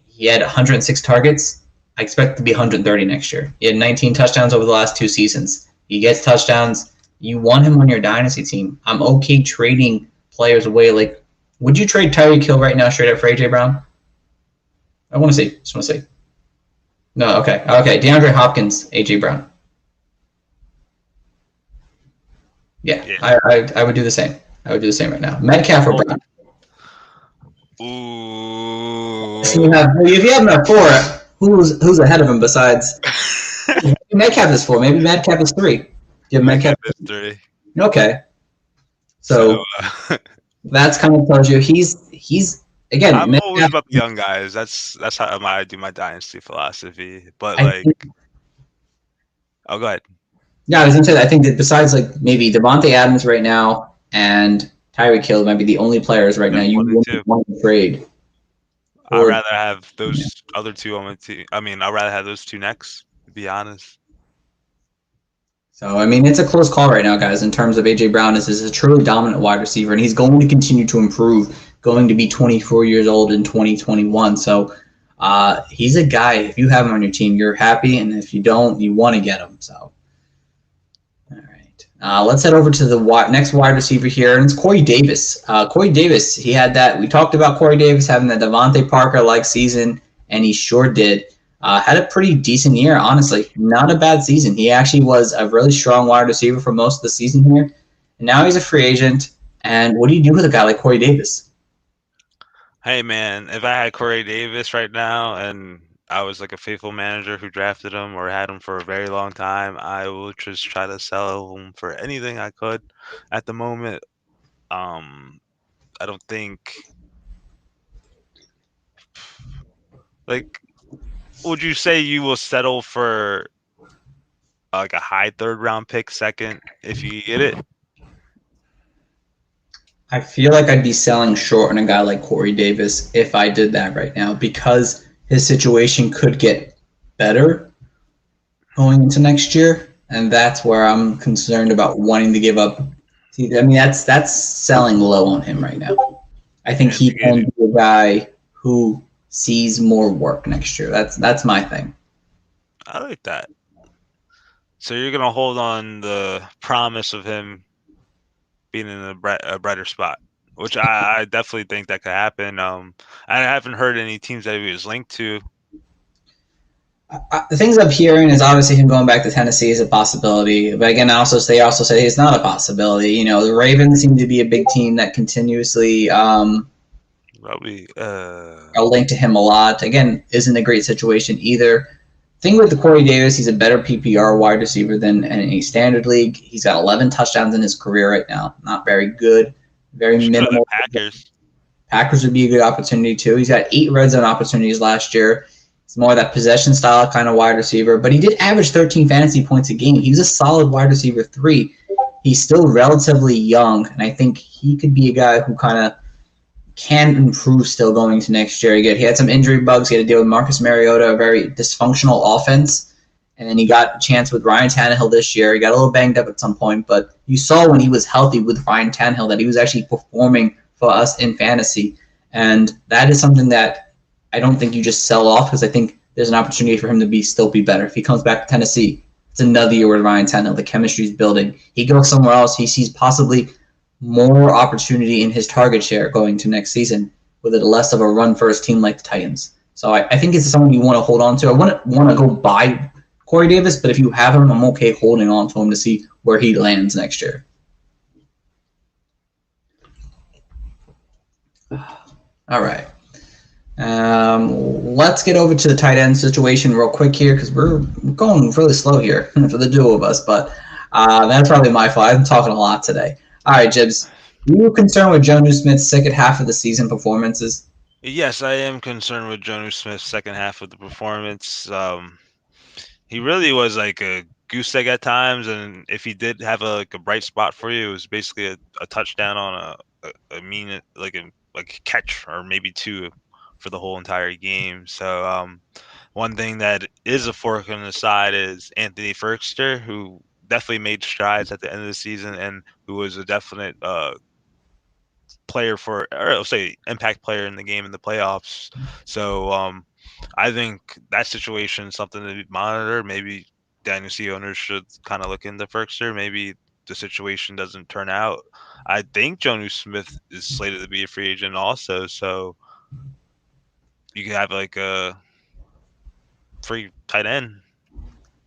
he had 106 targets. I expect to be 130 next year. He had 19 touchdowns over the last 2 seasons. He gets touchdowns. You want him on your dynasty team. I'm okay trading players away. Like, would you trade Tyreek Hill right now straight up for A.J. Brown? I want to see. Just want to see. No, okay. DeAndre Hopkins, A.J. Brown. Yeah. I would do the same. I would do the same right now. Metcalf or Brown? Ooh. So if you have him at 4, who's ahead of him besides? Metcalf is 4. Maybe Metcalf is 3. You have Metcalf is 3. Okay. So that's kind of tells you he's again. I'm Metcalf, always about the young guys. That's how I do my dynasty philosophy. But go ahead. Yeah, I was gonna say that I think that besides like maybe Devontae Adams right now and Tyreek Hill might be the only players right now you want to trade. I'd rather have those other 2 on my team. I mean, I'd rather have those 2 next, to be honest. So, I mean, it's a close call right now, guys, in terms of A.J. Brown is a truly dominant wide receiver, and he's going to continue to improve, going to be 24 years old in 2021. So, he's a guy, if you have him on your team, you're happy, and if you don't, you want to get him. So, all right. Let's head over to the next wide receiver here, and it's Corey Davis. Corey Davis, he had that. We talked about Corey Davis having that Devontae Parker-like season, and he sure did. Had a pretty decent year, honestly. Not a bad season. He actually was a really strong wide receiver for most of the season here. And now he's a free agent. And what do you do with a guy like Corey Davis? Hey, man, if I had Corey Davis right now and I was like a faithful manager who drafted him or had him for a very long time, I will just try to sell him for anything I could at the moment. I don't think would you say you will settle for like a high 3rd round pick second if you get it? I feel like I'd be selling short on a guy like Corey Davis if I did that right now because his situation could get better going into next year, and that's where I'm concerned about wanting to give up. See, I mean, that's selling low on him right now. I think he can be a guy who sees more work next year. That's my thing. I like that. So you're gonna hold on the promise of him being in a brighter spot, which I definitely think that could happen. I haven't heard any teams that he was linked to. The things I'm hearing is obviously him going back to Tennessee is a possibility, but again, they also say it's not a possibility. You know, the Ravens seem to be a big team that continuously probably are linked to him a lot. Again, isn't a great situation either. Thing with the Corey Davis, he's a better PPR wide receiver than in any standard league. He's got 11 touchdowns in his career right now. Not very good. Very minimal. Packers would be a good opportunity too. He's got 8 red zone opportunities last year. He's more that possession style kind of wide receiver, but he did average 13 fantasy points a game. He was a solid wide receiver 3. He's still relatively young, and I think he could be a guy who kind of can improve still going into next year. He had some injury bugs. He had to deal with Marcus Mariota, a very dysfunctional offense, and then he got a chance with Ryan Tannehill this year. He got a little banged up at some point, but you saw when he was healthy with Ryan Tannehill that he was actually performing for us in fantasy, and that is something that I don't think you just sell off because I think there's an opportunity for him to still be better. If he comes back to Tennessee, it's another year with Ryan Tannehill. The chemistry is building. He goes somewhere else. He sees possibly more opportunity in his target share going to next season with it less of a run-first team like the Titans. So I think it's someone you want to hold on to. I wouldn't want to go buy Corey Davis, but if you have him, I'm okay holding on to him to see where he lands next year. All right. Let's get over to the tight end situation real quick here because we're going really slow here for the duo of us, but that's probably my fault. I'm talking a lot today. All right, Jibs, are you concerned with Jonnu Smith's second half of the season performances? Yes, I am concerned with Jonnu Smith's second half of the performance. He really was like a goose egg at times, and if he did have a bright spot for you, it was basically a touchdown on a mean like a catch or maybe two for the whole entire game. So one thing that is a fork in the side is Anthony Ferkster, who definitely made strides at the end of the season and who was a definite player or I'll say impact player in the game in the playoffs. So I think that situation is something to monitor. Maybe Dynasty owners should kind of look into Ferkster. Maybe the situation doesn't turn out. I think Jonnu Smith is slated to be a free agent also, so you can have like a free tight end.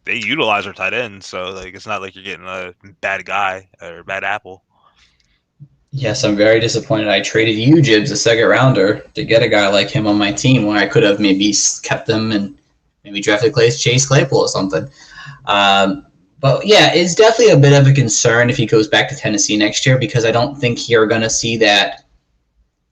They utilize their tight end, so like it's not like you're getting a bad guy or a bad apple. Yes, I'm very disappointed. I traded you, Jibs, a second rounder to get a guy like him on my team where I could have maybe kept him and maybe drafted Chase Claypool or something. But yeah, it's definitely a bit of a concern if he goes back to Tennessee next year because I don't think you're going to see that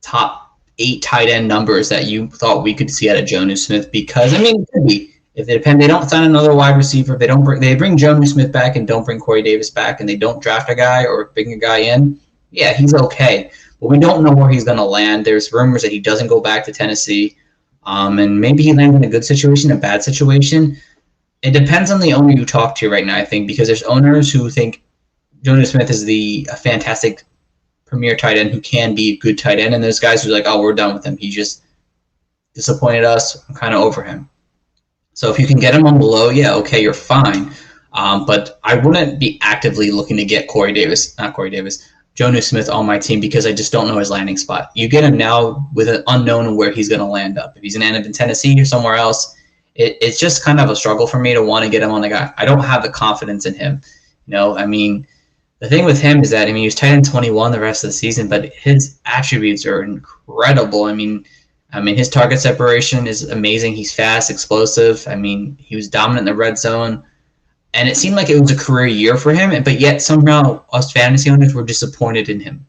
top 8 tight end numbers that you thought we could see out of Jonnu Smith because, I mean, it could be. If they don't sign another wide receiver, they bring Jonnu Smith back and don't bring Corey Davis back and they don't draft a guy or bring a guy in, yeah, he's okay. But we don't know where he's going to land. There's rumors that he doesn't go back to Tennessee. And maybe he lands in a good situation, a bad situation. It depends on the owner you talk to right now, I think, because there's owners who think Jonnu Smith is a fantastic premier tight end who can be a good tight end, and there's guys who are like, oh, we're done with him. He just disappointed us. I'm kind of over him. So if you can get him on the low, yeah, okay, you're fine. But I wouldn't be actively looking to get Jonnu Smith on my team because I just don't know his landing spot. You get him now with an unknown where he's going to land up. If he's going to end up in Tennessee or somewhere else, it's just kind of a struggle for me to want to get him on the guy. I don't have the confidence in him. I mean, the thing with him is that, he was tight end 21 the rest of the season, but his attributes are incredible. I mean, his target separation is amazing. He's fast, explosive. He was dominant in the red zone. And it seemed like it was a career year for him, but yet somehow us fantasy owners were disappointed in him.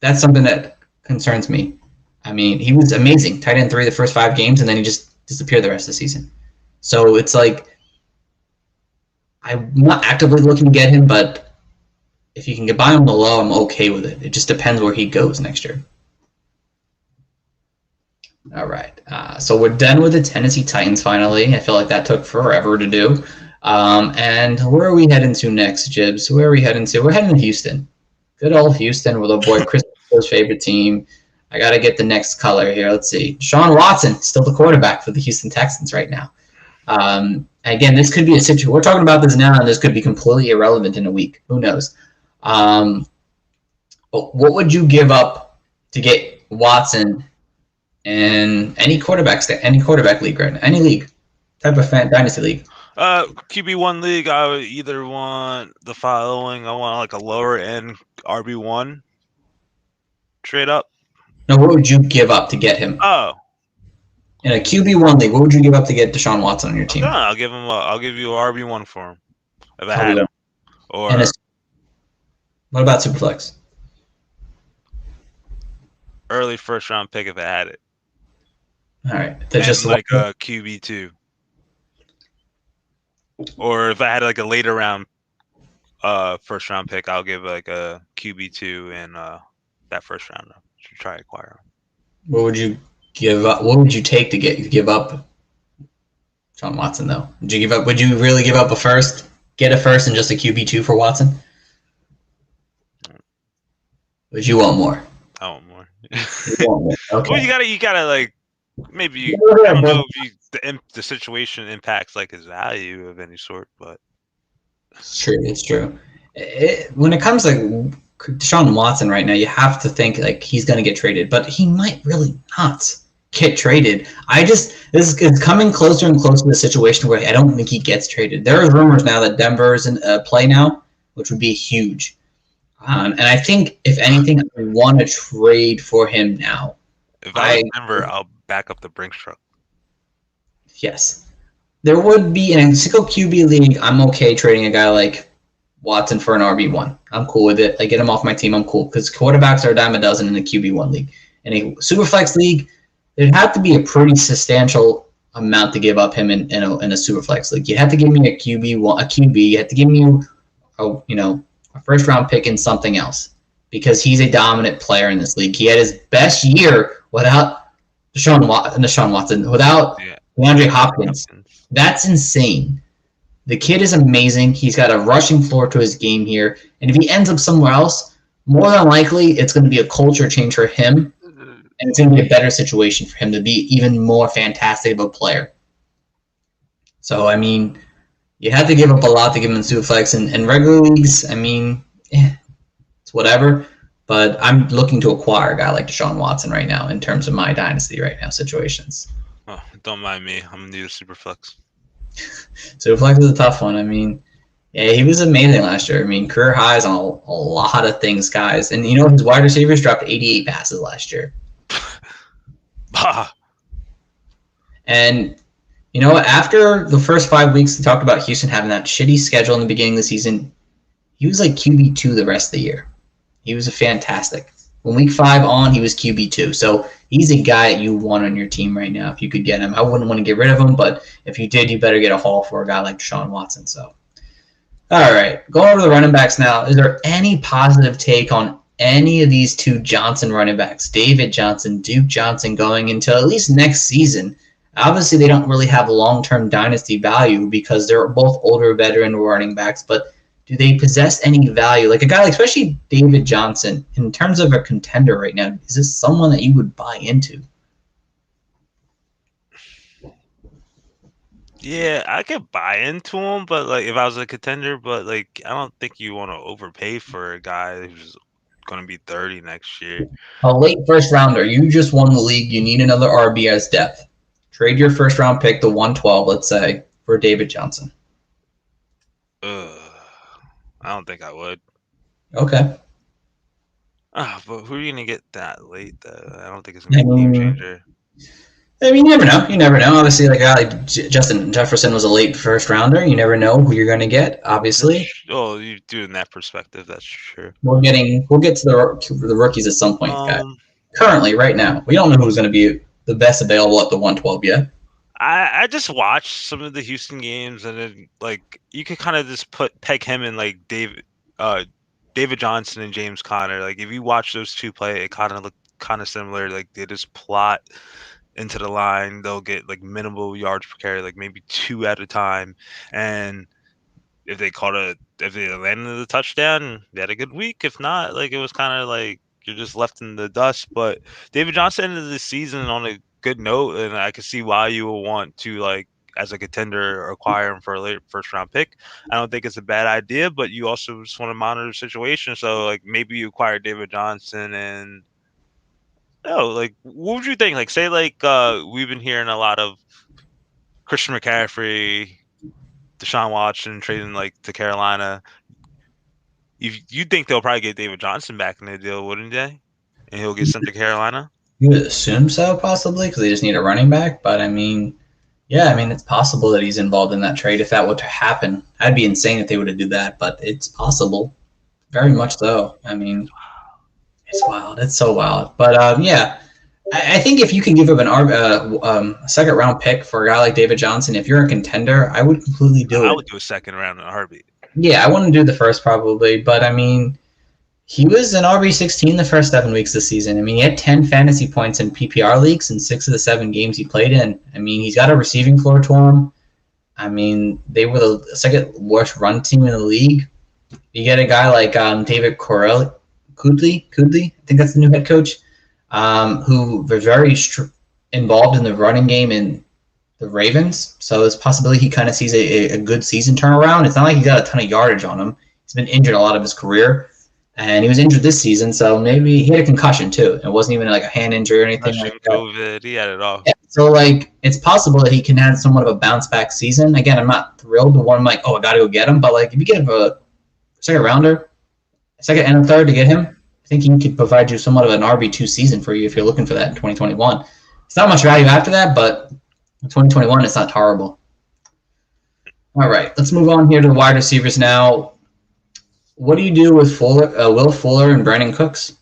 That's something that concerns me. He was amazing. Tight end 3 the first 5 games, and then he just disappeared the rest of the season. So it's like I'm not actively looking to get him, but if you can get by him on the low, I'm okay with it. It just depends where he goes next year. All right. So we're done with the Tennessee Titans finally. I feel like that took forever to do. And where are we heading to next, Jibs? Where are we heading to? We're heading to Houston. Good old Houston with our boy Chris Pinto's favorite team. I got to get the next color here. Let's see. Deshaun Watson, still the quarterback for the Houston Texans right now. Again, this could be a situation. We're talking about this now, and this could be completely irrelevant in a week. Who knows? But what would you give up to get Watson in any quarterback league right now? Any league, type of dynasty league? QB1 league, I would either want the following. I want like a lower end RB1 trade up. No, what would you give up to get him? Oh, in a QB1 league, what would you give up to get Deshaun Watson on your team? No, I'll give you a RB1 for him if I had him. Or what about Superflex? Early first round pick if I had it. All right, just like a QB2. Or if I had like a later round first round pick, I'll give like a QB2 and that first round to try to acquire him. What would you give up? What would you take to give up Deshaun Watson though? Would you really give up a first? Get a first and just a QB2 for Watson? Would you want more? I want more. You want more. Okay. Well, you gotta like maybe I don't know if the situation impacts like his value of any sort, but it's true. When it comes like Deshaun Watson right now, you have to think like he's going to get traded, but he might really not get traded. This is coming closer and closer to the situation where I don't think he gets traded. There are rumors now that Denver's in play now, which would be huge. And I think, if anything, I want to trade for him now. If I was Denver, I'll back up the Brinks truck. Yes. There would be, in a single QB league, I'm okay trading a guy like Watson for an RB1. I'm cool with it. I get him off my team, I'm cool. Because quarterbacks are a dime a dozen in the QB1 league. In a Superflex league, there'd have to be a pretty substantial amount to give up him in a super flex league. You have to give me a QB. You have to give me a first round pick and something else because he's a dominant player in this league. He had his best year without Deshaun Watson, without DeAndre Hopkins. That's insane. The kid is amazing. He's got a rushing floor to his game here, and if he ends up somewhere else, more than likely it's going to be a culture change for him. And it's going to be a better situation for him to be even more fantastic of a player. So, I mean, you have to give up a lot to give him Superflex. And regular leagues, I mean, it's whatever. But I'm looking to acquire a guy like Deshaun Watson right now in terms of my Dynasty right now situations. Oh, don't mind me. I'm new to Superflex. Superflex is a tough one. I mean, yeah, he was amazing last year. I mean, career highs on a lot of things, guys. And, his wide receivers dropped 88 passes last year. And after the first 5 weeks, we talked about Houston having that shitty schedule in the beginning of the season. He was like QB2 the rest of the year. He was fantastic. When week 5 on, he was QB2. So he's a guy that you want on your team right now if you could get him. I wouldn't want to get rid of him, but if you did, you better get a haul for a guy like Deshaun Watson. So, all right, going over the running backs now. Is there any positive take on any of these two Johnson running backs, David Johnson, Duke Johnson, going into at least next season? Obviously, they don't really have long-term dynasty value because they're both older veteran running backs, but do they possess any value? Like a guy like, especially David Johnson, in terms of a contender right now, is this someone that you would buy into? Yeah, I could buy into him, but like if I was a contender, but like I don't think you want to overpay for a guy who's going to be 30 next year. A late first rounder. You just won the league. You need another RB as depth. Trade your first round pick to 112, let's say, for David Johnson. I don't think I would. Okay. But who are you going to get that late, though? I don't think it's going to be a game changer. I mean, you never know. You never know. Obviously, like a guy like Justin Jefferson was a late first rounder. You never know who you're going to get. Obviously. Oh, you do in that perspective. That's true. We'll get to the rookies at some point, guys. Currently, right now, we don't know who's going to be the best available at the 112 yet. I just watched some of the Houston games, and then like you could kind of just peg him in like David Johnson and James Conner. Like if you watch those two play, it kind of look kind of similar. Like they just plot into the line. They'll get like minimal yards per carry, like maybe 2 at a time. And if they landed the touchdown, they had a good week. If not, like it was kind of like you're just left in the dust. But David Johnson ended the season on a good note, and I can see why you will want to, like, as a contender, acquire him for a late first round pick. I don't think it's a bad idea, but you also just want to monitor the situation. So like maybe you acquire David Johnson and like what would you think? Like say like we've been hearing a lot of Christian McCaffrey, Deshaun Watson trading like to Carolina. You think they'll probably get David Johnson back in the deal, wouldn't they? And he'll get sent to Carolina? You would assume so, possibly, because they just need a running back. But, I mean, yeah, I mean, it's possible that he's involved in that trade if that were to happen. I'd be insane if they were to do that, but it's possible. Very much so. I mean, it's wild. It's so wild. But, yeah, I think if you can give up a second-round pick for a guy like David Johnson, if you're a contender, I would completely do it. I would do a second round in a heartbeat. Yeah, I wouldn't do the first probably, but, I mean, he was an RB16 the first 7 weeks of the season. I mean, he had 10 fantasy points in PPR leagues in 6 of the 7 games he played in. I mean, he's got a receiving floor to him. I mean, they were the second worst run team in the league. You get a guy like David Kudley, I think that's the new head coach, who was very involved in the running game in the Ravens. So there's a possibility he kind of sees a good season turnaround. It's not like he got a ton of yardage on him. He's been injured a lot of his career. And he was injured this season, so maybe he had a concussion too. It wasn't even like a hand injury or anything like that. COVID, he had it all. Yeah, so like it's possible that he can have somewhat of a bounce back season. Again, I'm not thrilled to want him like, oh, I got to go get him. But like if you get a second rounder, a second and a third to get him, I think he could provide you somewhat of an RB2 season for you if you're looking for that in 2021. It's not much value after that, but in 2021 it's not horrible. All right, let's move on here to the wide receivers now. What do you do with Will Fuller and Brandon Cooks?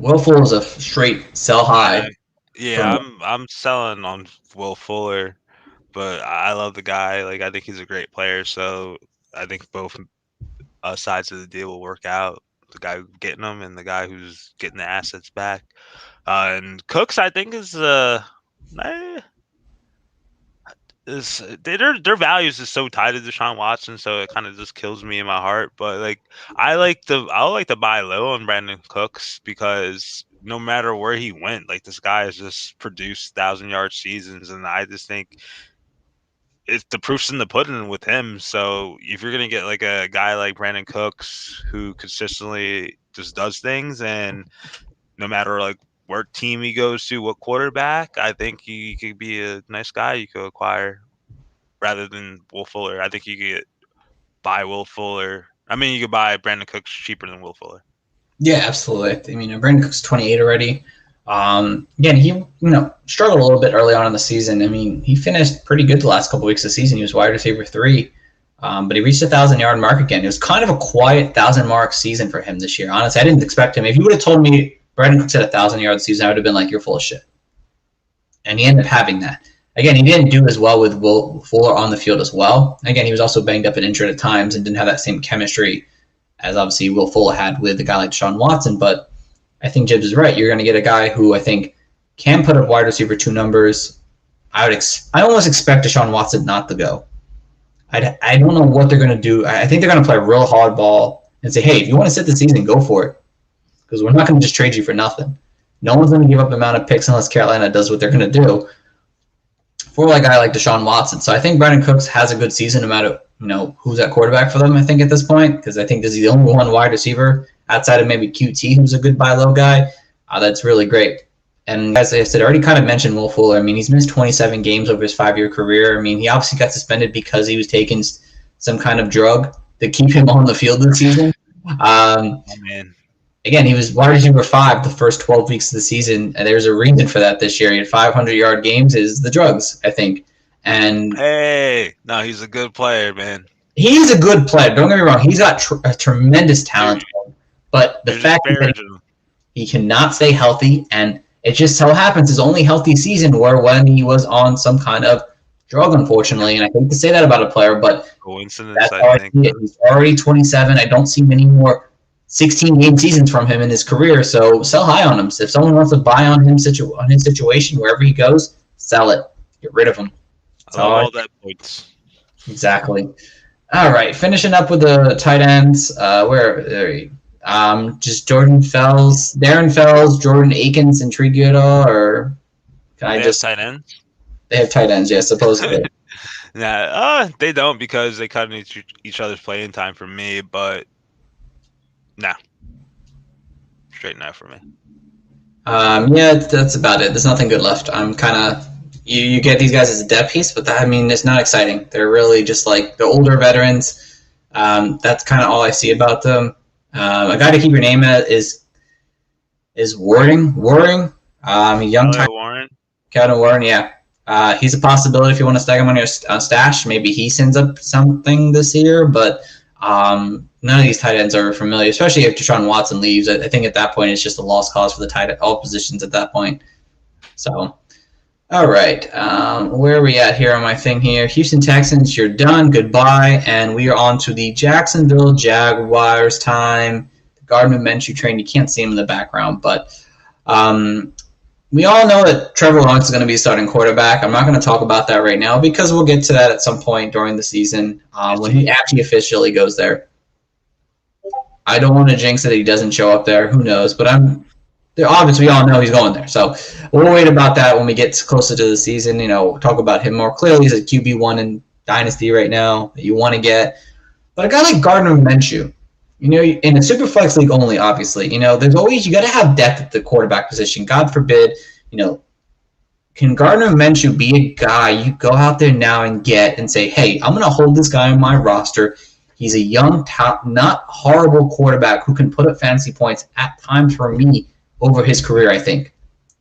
Will Fuller is a straight sell high. Yeah, I'm selling on Will Fuller, but I love the guy. Like I think he's a great player. So I think both sides of the deal will work out. The guy getting them and the guy who's getting the assets back. And Cooks, I think, eh, is their values is so tied to Deshaun Watson, so it kind of just kills me in my heart. But like, I like to buy low on Brandon Cooks because no matter where he went, like this guy has just produced 1,000-yard seasons, and I just think it's the proof's in the pudding with him. So if you're gonna get like a guy like Brandon Cooks who consistently just does things, and no matter like where team he goes to, what quarterback, I think he could be a nice guy you could acquire rather than Will Fuller. I think you could buy Will Fuller. I mean, you could buy Brandon Cooks cheaper than Will Fuller. Yeah, absolutely. I mean, Brandon Cook's 28 already. Again, he struggled a little bit early on in the season. I mean, he finished pretty good the last couple weeks of the season. He was wide receiver 3, but he reached 1,000-yard mark again. It was kind of a quiet 1,000-mark season for him this year. Honestly, I didn't expect him. If you would have told me Brandon Cooks had 1,000-yard season, I would have been like, you're full of shit. And he ended up having that. Again, he didn't do as well with Will Fuller on the field as well. Again, he was also banged up and injured at times and didn't have that same chemistry as obviously Will Fuller had with a guy like Deshaun Watson. But I think Gibbs is right. You're going to get a guy who I think can put up wide receiver 2 numbers. I almost expect Deshaun Watson not to go. I don't know what they're going to do. I think they're going to play real hardball and say, hey, if you want to sit the season, go for it. Because we're not going to just trade you for nothing. No one's going to give up the amount of picks unless Carolina does what they're going to do for a guy like Deshaun Watson. So I think Brandon Cooks has a good season no matter who's at quarterback for them, I think, at this point, because I think this is the only one wide receiver outside of maybe QT who's a good buy low guy. That's really great. And as I said, I already kind of mentioned Will Fuller. I mean, he's missed 27 games over his 5-year career. I mean, he obviously got suspended because he was taking some kind of drug to keep him on the field this season. Oh, man. Again, he was wide receiver 5 the first 12 weeks of the season, and there's a reason for that this year. He had 500-yard games is the drugs, I think. And hey, no, he's a good player, man. He's a good player. Don't get me wrong. He's got a tremendous talent. But the fact that he cannot stay healthy, and it just so happens his only healthy season were when he was on some kind of drug, unfortunately. And I hate to say that about a player, but coincidence, that's how I see it. He's already 27. I don't see many more 16-game seasons from him in his career, so sell high on him. So if someone wants to buy on him on his situation, wherever he goes, sell it. Get rid of him. I love all that points. Exactly. All right, finishing up with the tight ends. Just Darren Fells, Jordan Akins intrigue you at all, or can I just tight ends? They have tight ends, yes, supposedly. Nah, they don't because they cut each other's playing time for me, but nah. Straight no for me. Yeah, that's about it. There's nothing good left. I'm kind of you get these guys as a depth piece, but it's not exciting. They're really just like the older veterans. That's kind of all I see about them. A guy to keep your name at is Warring. Young Warren. Calvin Warren, yeah. He's a possibility if you want to stack him on your stash. Maybe he sends up something this year, but none of these tight ends are familiar, especially if Deshaun Watson leaves. I think at that point it's just a lost cause for the tight end, all positions at that point. So, all right. Where are we at here on my thing here? Houston Texans, you're done. Goodbye. And we are on to the Jacksonville Jaguars time. The Gardner Minshew train. You can't see him in the background, but we all know that Trevor Lawrence is going to be starting quarterback. I'm not going to talk about that right now because we'll get to that at some point during the season when he actually officially goes there. I don't want to jinx that he doesn't show up there. Who knows? But obviously we all know he's going there. So we'll wait about that when we get closer to the season. Talk about him more clearly. He's a QB1 in Dynasty right now that you want to get. But a guy like Gardner Minshew, in a super flex league only, obviously, there's always, you got to have depth at the quarterback position. God forbid, can Gardner Minshew be a guy you go out there now and get and say, hey, I'm going to hold this guy on my roster. He's a young, not horrible quarterback who can put up fantasy points at times for me over his career, I think,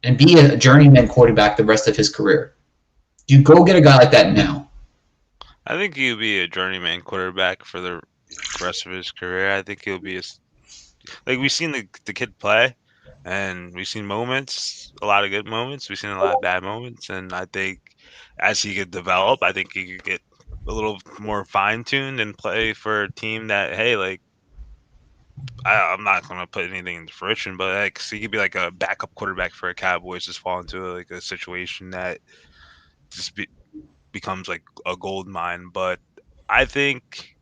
and be a journeyman quarterback the rest of his career. Do you go get a guy like that now? I think he'll be a journeyman quarterback for the rest of his career. I think he'll be like we've seen the kid play, And we've seen moments, a lot of good moments. We've seen a lot of bad moments. And I think as he could develop, I think he could get a little more fine-tuned and play for a team that, hey, like, I'm not going to put anything into fruition, but like, so he could be like a backup quarterback for a Cowboys, just fall into like a situation that just becomes like a gold mine. But I think,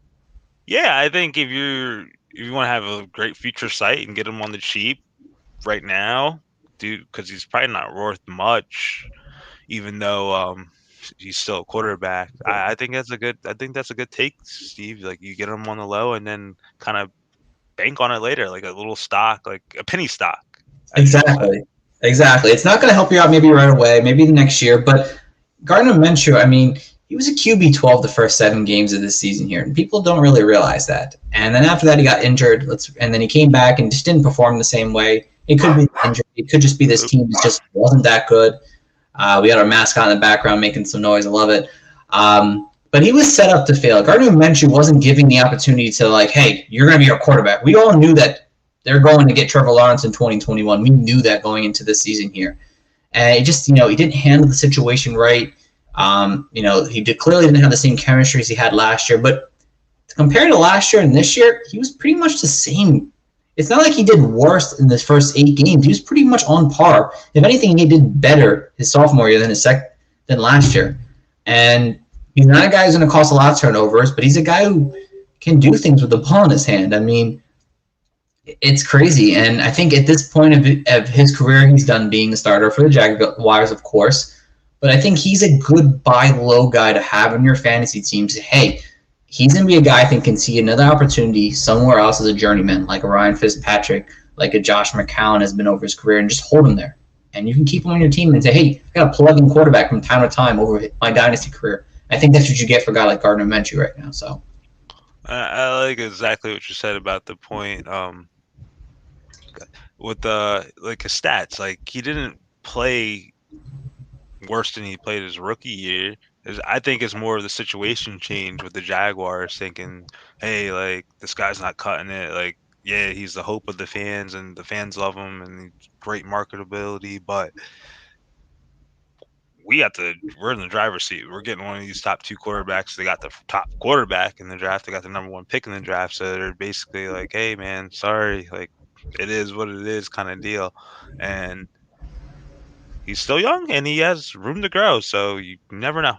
yeah, I think if you want to have a great future site and get him on the cheap right now, dude, because he's probably not worth much, even though he's still a quarterback. I think that's a good. I think that's a good take, Steve. Like you get him on the low and then kind of bank on it later, like a little stock, like a penny stock. Exactly. Exactly. It's not going to help you out maybe right away, maybe the next year, but Gardner Minshew, I mean, he was a QB 12 the first 7 games of this season here, and people don't really realize that. And then after that, he got injured, and then he came back and just didn't perform the same way. It could be injured. It could just be this team just wasn't that good. We got our mascot in the background making some noise. I love it. But he was set up to fail. Gardner Minshew wasn't giving the opportunity to, like, hey, you're going to be our quarterback. We all knew that they're going to get Trevor Lawrence in 2021. We knew that going into this season here. And it just, he didn't handle the situation right. He clearly didn't have the same chemistry as he had last year. But compared to last year and this year, he was pretty much the same. It's not like he did worse in the first 8 games. He was pretty much on par. If anything, he did better his sophomore year than last year. And he's not a guy who's going to cause a lot of turnovers, but he's a guy who can do things with the ball in his hand. I mean, it's crazy. And I think at this point of his career, he's done being a starter for the Jaguars, of course. But I think he's a good buy low guy to have in your fantasy team. Say, hey, he's going to be a guy I think can see another opportunity somewhere else as a journeyman, like a Ryan Fitzpatrick, like a Josh McCown has been over his career, and just hold him there. And you can keep him on your team and say, hey, I got a plug-in quarterback from time to time over my dynasty career. I think that's what you get for a guy like Gardner Minshew right now. So I like exactly what you said about the point with the his stats. Like he didn't play worse than he played his rookie year. I think it's more of the situation change with the Jaguars thinking, hey, like this guy's not cutting it. Like, yeah, he's the hope of the fans and the fans love him and great marketability, but we're in the driver's seat. We're getting one of these top 2 quarterbacks. They got the top quarterback in the draft. They got the number 1 pick in the draft. So they're basically like, hey, man, sorry. Like, it is what it is kind of deal. And he's still young and he has room to grow. So you never know.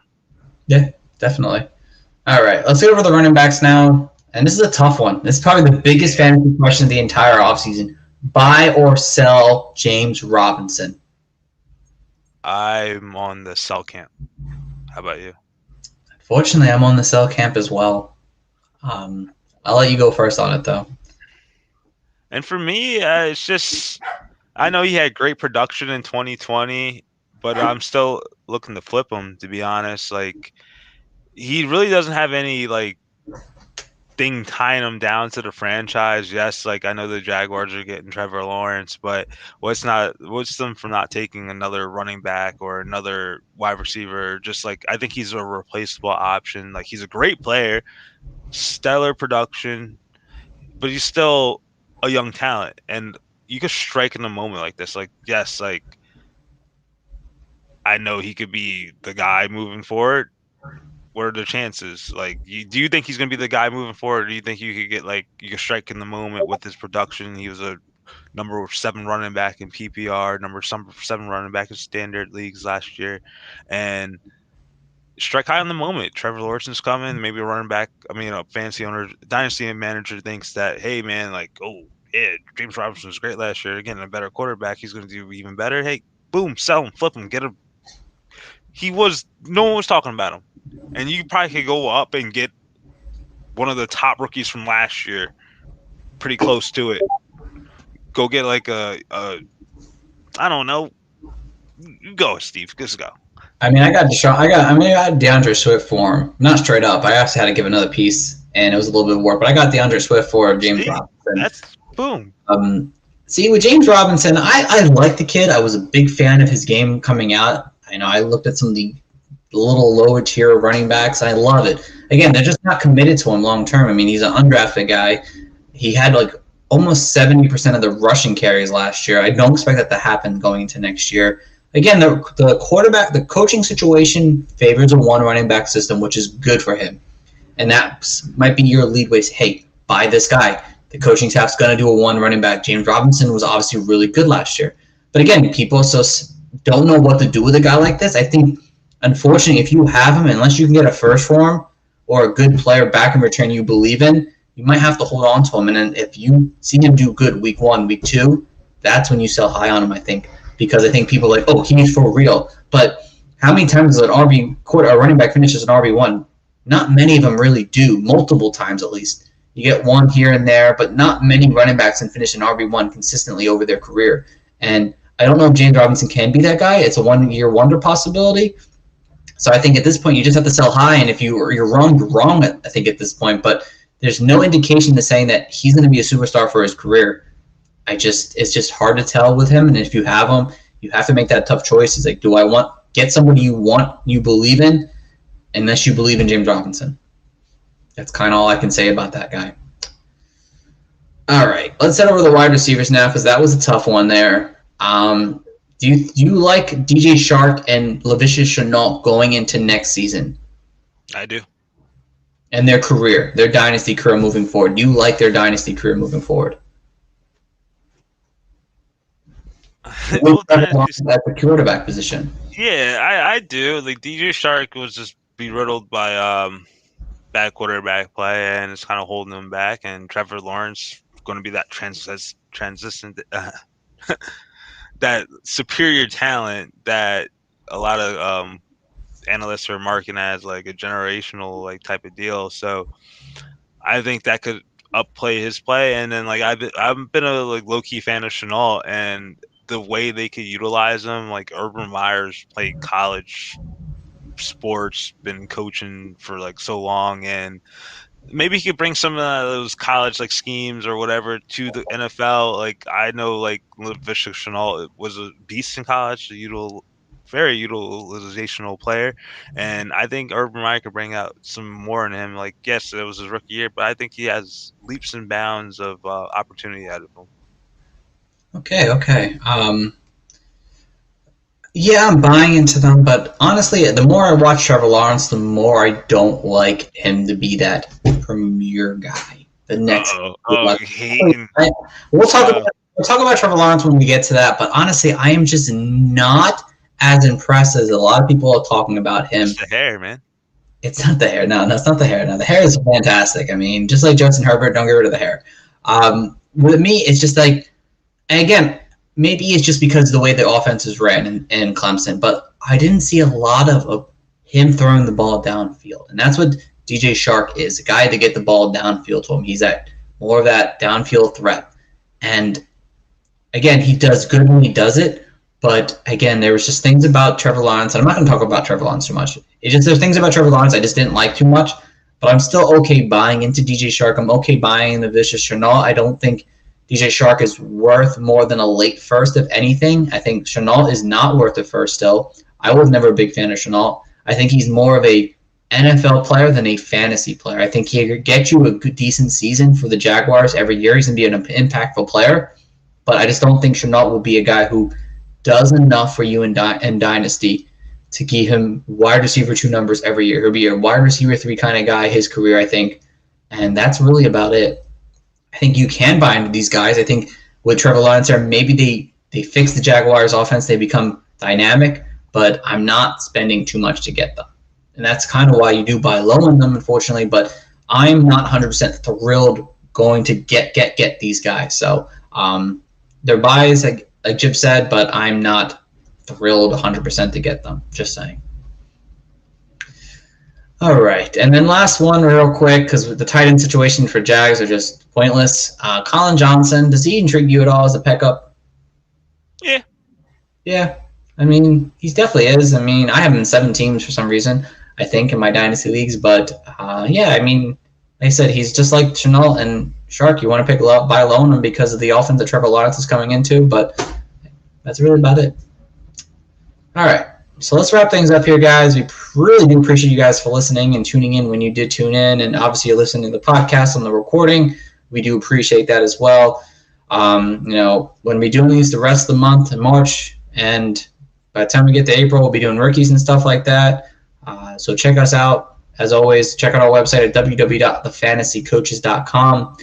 Yeah, definitely. All right, let's get over the running backs now. And this is a tough one. This is probably the biggest fantasy question of the entire offseason. Buy or sell James Robinson? I'm on the sell camp. How about you? Fortunately, I'm on the sell camp as well. I'll let you go first on it, though. And for me, it's just I know he had great production in 2020, but I'm still looking to flip him, to be honest. Like, he really doesn't have any, like, thing tying him down to the franchise. Yes, like, I know the Jaguars are getting Trevor Lawrence, but what's them from not taking another running back or another wide receiver? Just, like, I think he's a replaceable option. Like, he's a great player, stellar production, but he's still a young talent. And you could strike in a moment like this. Like, yes, like, I know he could be the guy moving forward. What are the chances? Like, do you think he's going to be the guy moving forward? Or do you think you could strike in the moment with his production? He was a number 7 running back in PPR, number 7 running back in standard leagues last year, and strike high in the moment. Trevor Lawrence's coming. Maybe a fantasy owner, dynasty manager thinks that, hey, man, like, oh, yeah, James Robinson was great last year. Getting a better quarterback, he's going to do even better. Hey, boom, sell him, flip him, get him. No one was talking about him. And you probably could go up and get one of the top rookies from last year, pretty close to it. Go get like I don't know. Go, Steve. Let's go. I mean, I got DeAndre Swift for him. Not straight up. I actually had to give another piece, and it was a little bit warped. But I got DeAndre Swift for James Robinson. That's boom. With James Robinson, I like the kid. I was a big fan of his game coming out. I looked at some of the little lower tier running backs. I love it. Again, they're just not committed to him long term. I mean, he's an undrafted guy. He had like almost 70% of the rushing carries last year. I don't expect that to happen going into next year. Again, the coaching situation favors a one running back system, which is good for him. And that might be your lead way to, hey, buy this guy. The coaching staff's going to do a one running back. James Robinson was obviously really good last year. But again, people don't know what to do with a guy like this. I think, unfortunately, if you have him, unless you can get a first for him or a good player back in return you believe in, you might have to hold on to him. And then if you see him do good week 1, week 2, that's when you sell high on him, I think. Because I think people are like, oh, he's for real. But how many times does a running back finish as an RB1? Not many of them really do, multiple times at least. You get one here and there, but not many running backs can finish an RB1 consistently over their career. And I don't know if James Robinson can be that guy. It's a one-year wonder possibility. So I think at this point, you just have to sell high. And if you're wrong, you're wrong, I think, at this point. But there's no indication to saying that he's going to be a superstar for his career. It's just hard to tell with him. And if you have him, you have to make that tough choice. It's like, do I get somebody you believe in, unless you believe in James Robinson? That's kind of all I can say about that guy. All right, let's head over to the wide receivers now, because that was a tough one there. Do you like DJ Shark and Laviska Shenault going into next season? I do. And their dynasty career moving forward. Do you like their dynasty career moving forward? At the quarterback position. Yeah, I do. Like, DJ Shark was just beriddled by bad quarterback play, and it's kind of holding him back. And Trevor Lawrence going to be that transcendent, that superior talent that a lot of analysts are marking as like a generational like type of deal. So I think that could upplay his play. And then like I've been a like low key fan of Shenault, and the way they could utilize him. Like Urban Meyer's played college sports, been coaching for like so long, and maybe he could bring some of those college like schemes or whatever to the NFL. Like I know like Laviska Shenault was a beast in college, very utilizational player, and I think Urban Meyer could bring out some more in him. Like yes, it was his rookie year, but I think he has leaps and bounds of opportunity out of him. Okay. Yeah, I'm buying into them, but honestly, the more I watch Trevor Lawrence, the more I don't like him to be that premier guy. The next, we'll talk about Trevor Lawrence when we get to that. But honestly, I am just not as impressed as a lot of people are talking about him. It's the hair, man. It's not the hair. No, that's not the hair. No, the hair is fantastic. I mean, just like Justin Herbert, don't get rid of the hair. With me, it's just like. And again, maybe it's just because of the way the offense is ran in Clemson, but I didn't see a lot of him throwing the ball downfield. And that's what DJ Shark is, a guy to get the ball downfield to him. He's more of that downfield threat. And again, he does good when he does it, but again, there was just things about Trevor Lawrence, and I'm not going to talk about Trevor Lawrence too much. There's things about Trevor Lawrence I just didn't like too much, but I'm still okay buying into DJ Shark. I'm okay buying the Laviska Shenault. I don't think DJ Shark is worth more than a late first, if anything. I think Shenault is not worth a first still. I was never a big fan of Shenault. I think he's more of a NFL player than a fantasy player. I think he could get you a good, decent season for the Jaguars every year. He's going to be an impactful player. But I just don't think Shenault will be a guy who does enough for you in Dynasty to give him wide receiver 2 numbers every year. He'll be a wide receiver 3 kind of guy his career, I think. And that's really about it. I think you can buy into these guys. I think with Trevor Lawrence there, maybe they fix the Jaguars' offense. They become dynamic, but I'm not spending too much to get them. And that's kind of why you do buy low on them, unfortunately. But I'm not 100% thrilled going to get these guys. So they're buys, like Jib said, but I'm not thrilled 100% to get them. Just saying. All right, and then last one real quick, because the tight end situation for Jags are just pointless. Colin Johnson, does he intrigue you at all as a pickup? Yeah. Yeah, I mean, he definitely is. I mean, I have him in 7 teams for some reason, I think, in my Dynasty leagues. But, yeah, I mean, like I said, he's just like Shenault and Shark. You want to buy low on him because of the offense that Trevor Lawrence is coming into, but that's really about it. All right. So let's wrap things up here, guys. We really do appreciate you guys for listening and tuning in when you did tune in. And obviously you're listening to the podcast on the recording. we do appreciate that as well. When we're doing these the rest of the month in March, and by the time we get to April, we'll be doing rookies and stuff like that. So check us out. As always, check out our website at www.thefantasycoaches.com.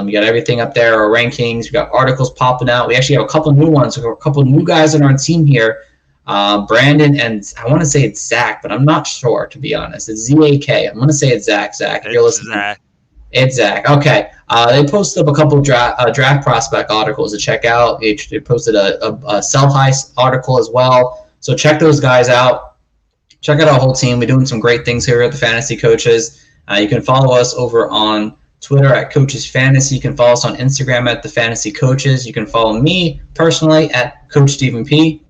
We got everything up there, our rankings. We got articles popping out. We actually have a couple new ones. We have a couple new guys on our team here. Brandon, and I want to say it's Zach, but I'm not sure, to be honest. It's Z-A-K. I'm going to say it's Zach. Zach, if you're listening. Zach. It's Zach. Okay. They posted up a couple draft prospect articles to check out. They posted a sell-high article as well. So check those guys out. Check out our whole team. We're doing some great things here at the Fantasy Coaches. You can follow us over on Twitter at Coaches Fantasy. You can follow us on Instagram at the Fantasy Coaches. You can follow me personally at Coach Stephen P.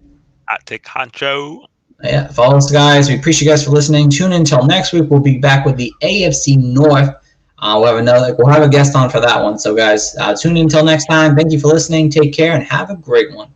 At Tick Honcho. Yeah, follow us, guys. We appreciate you guys for listening. Tune in until next week. We'll be back with the AFC North. We'll have a guest on for that one. So, guys, tune in until next time. Thank you for listening. Take care and have a great one.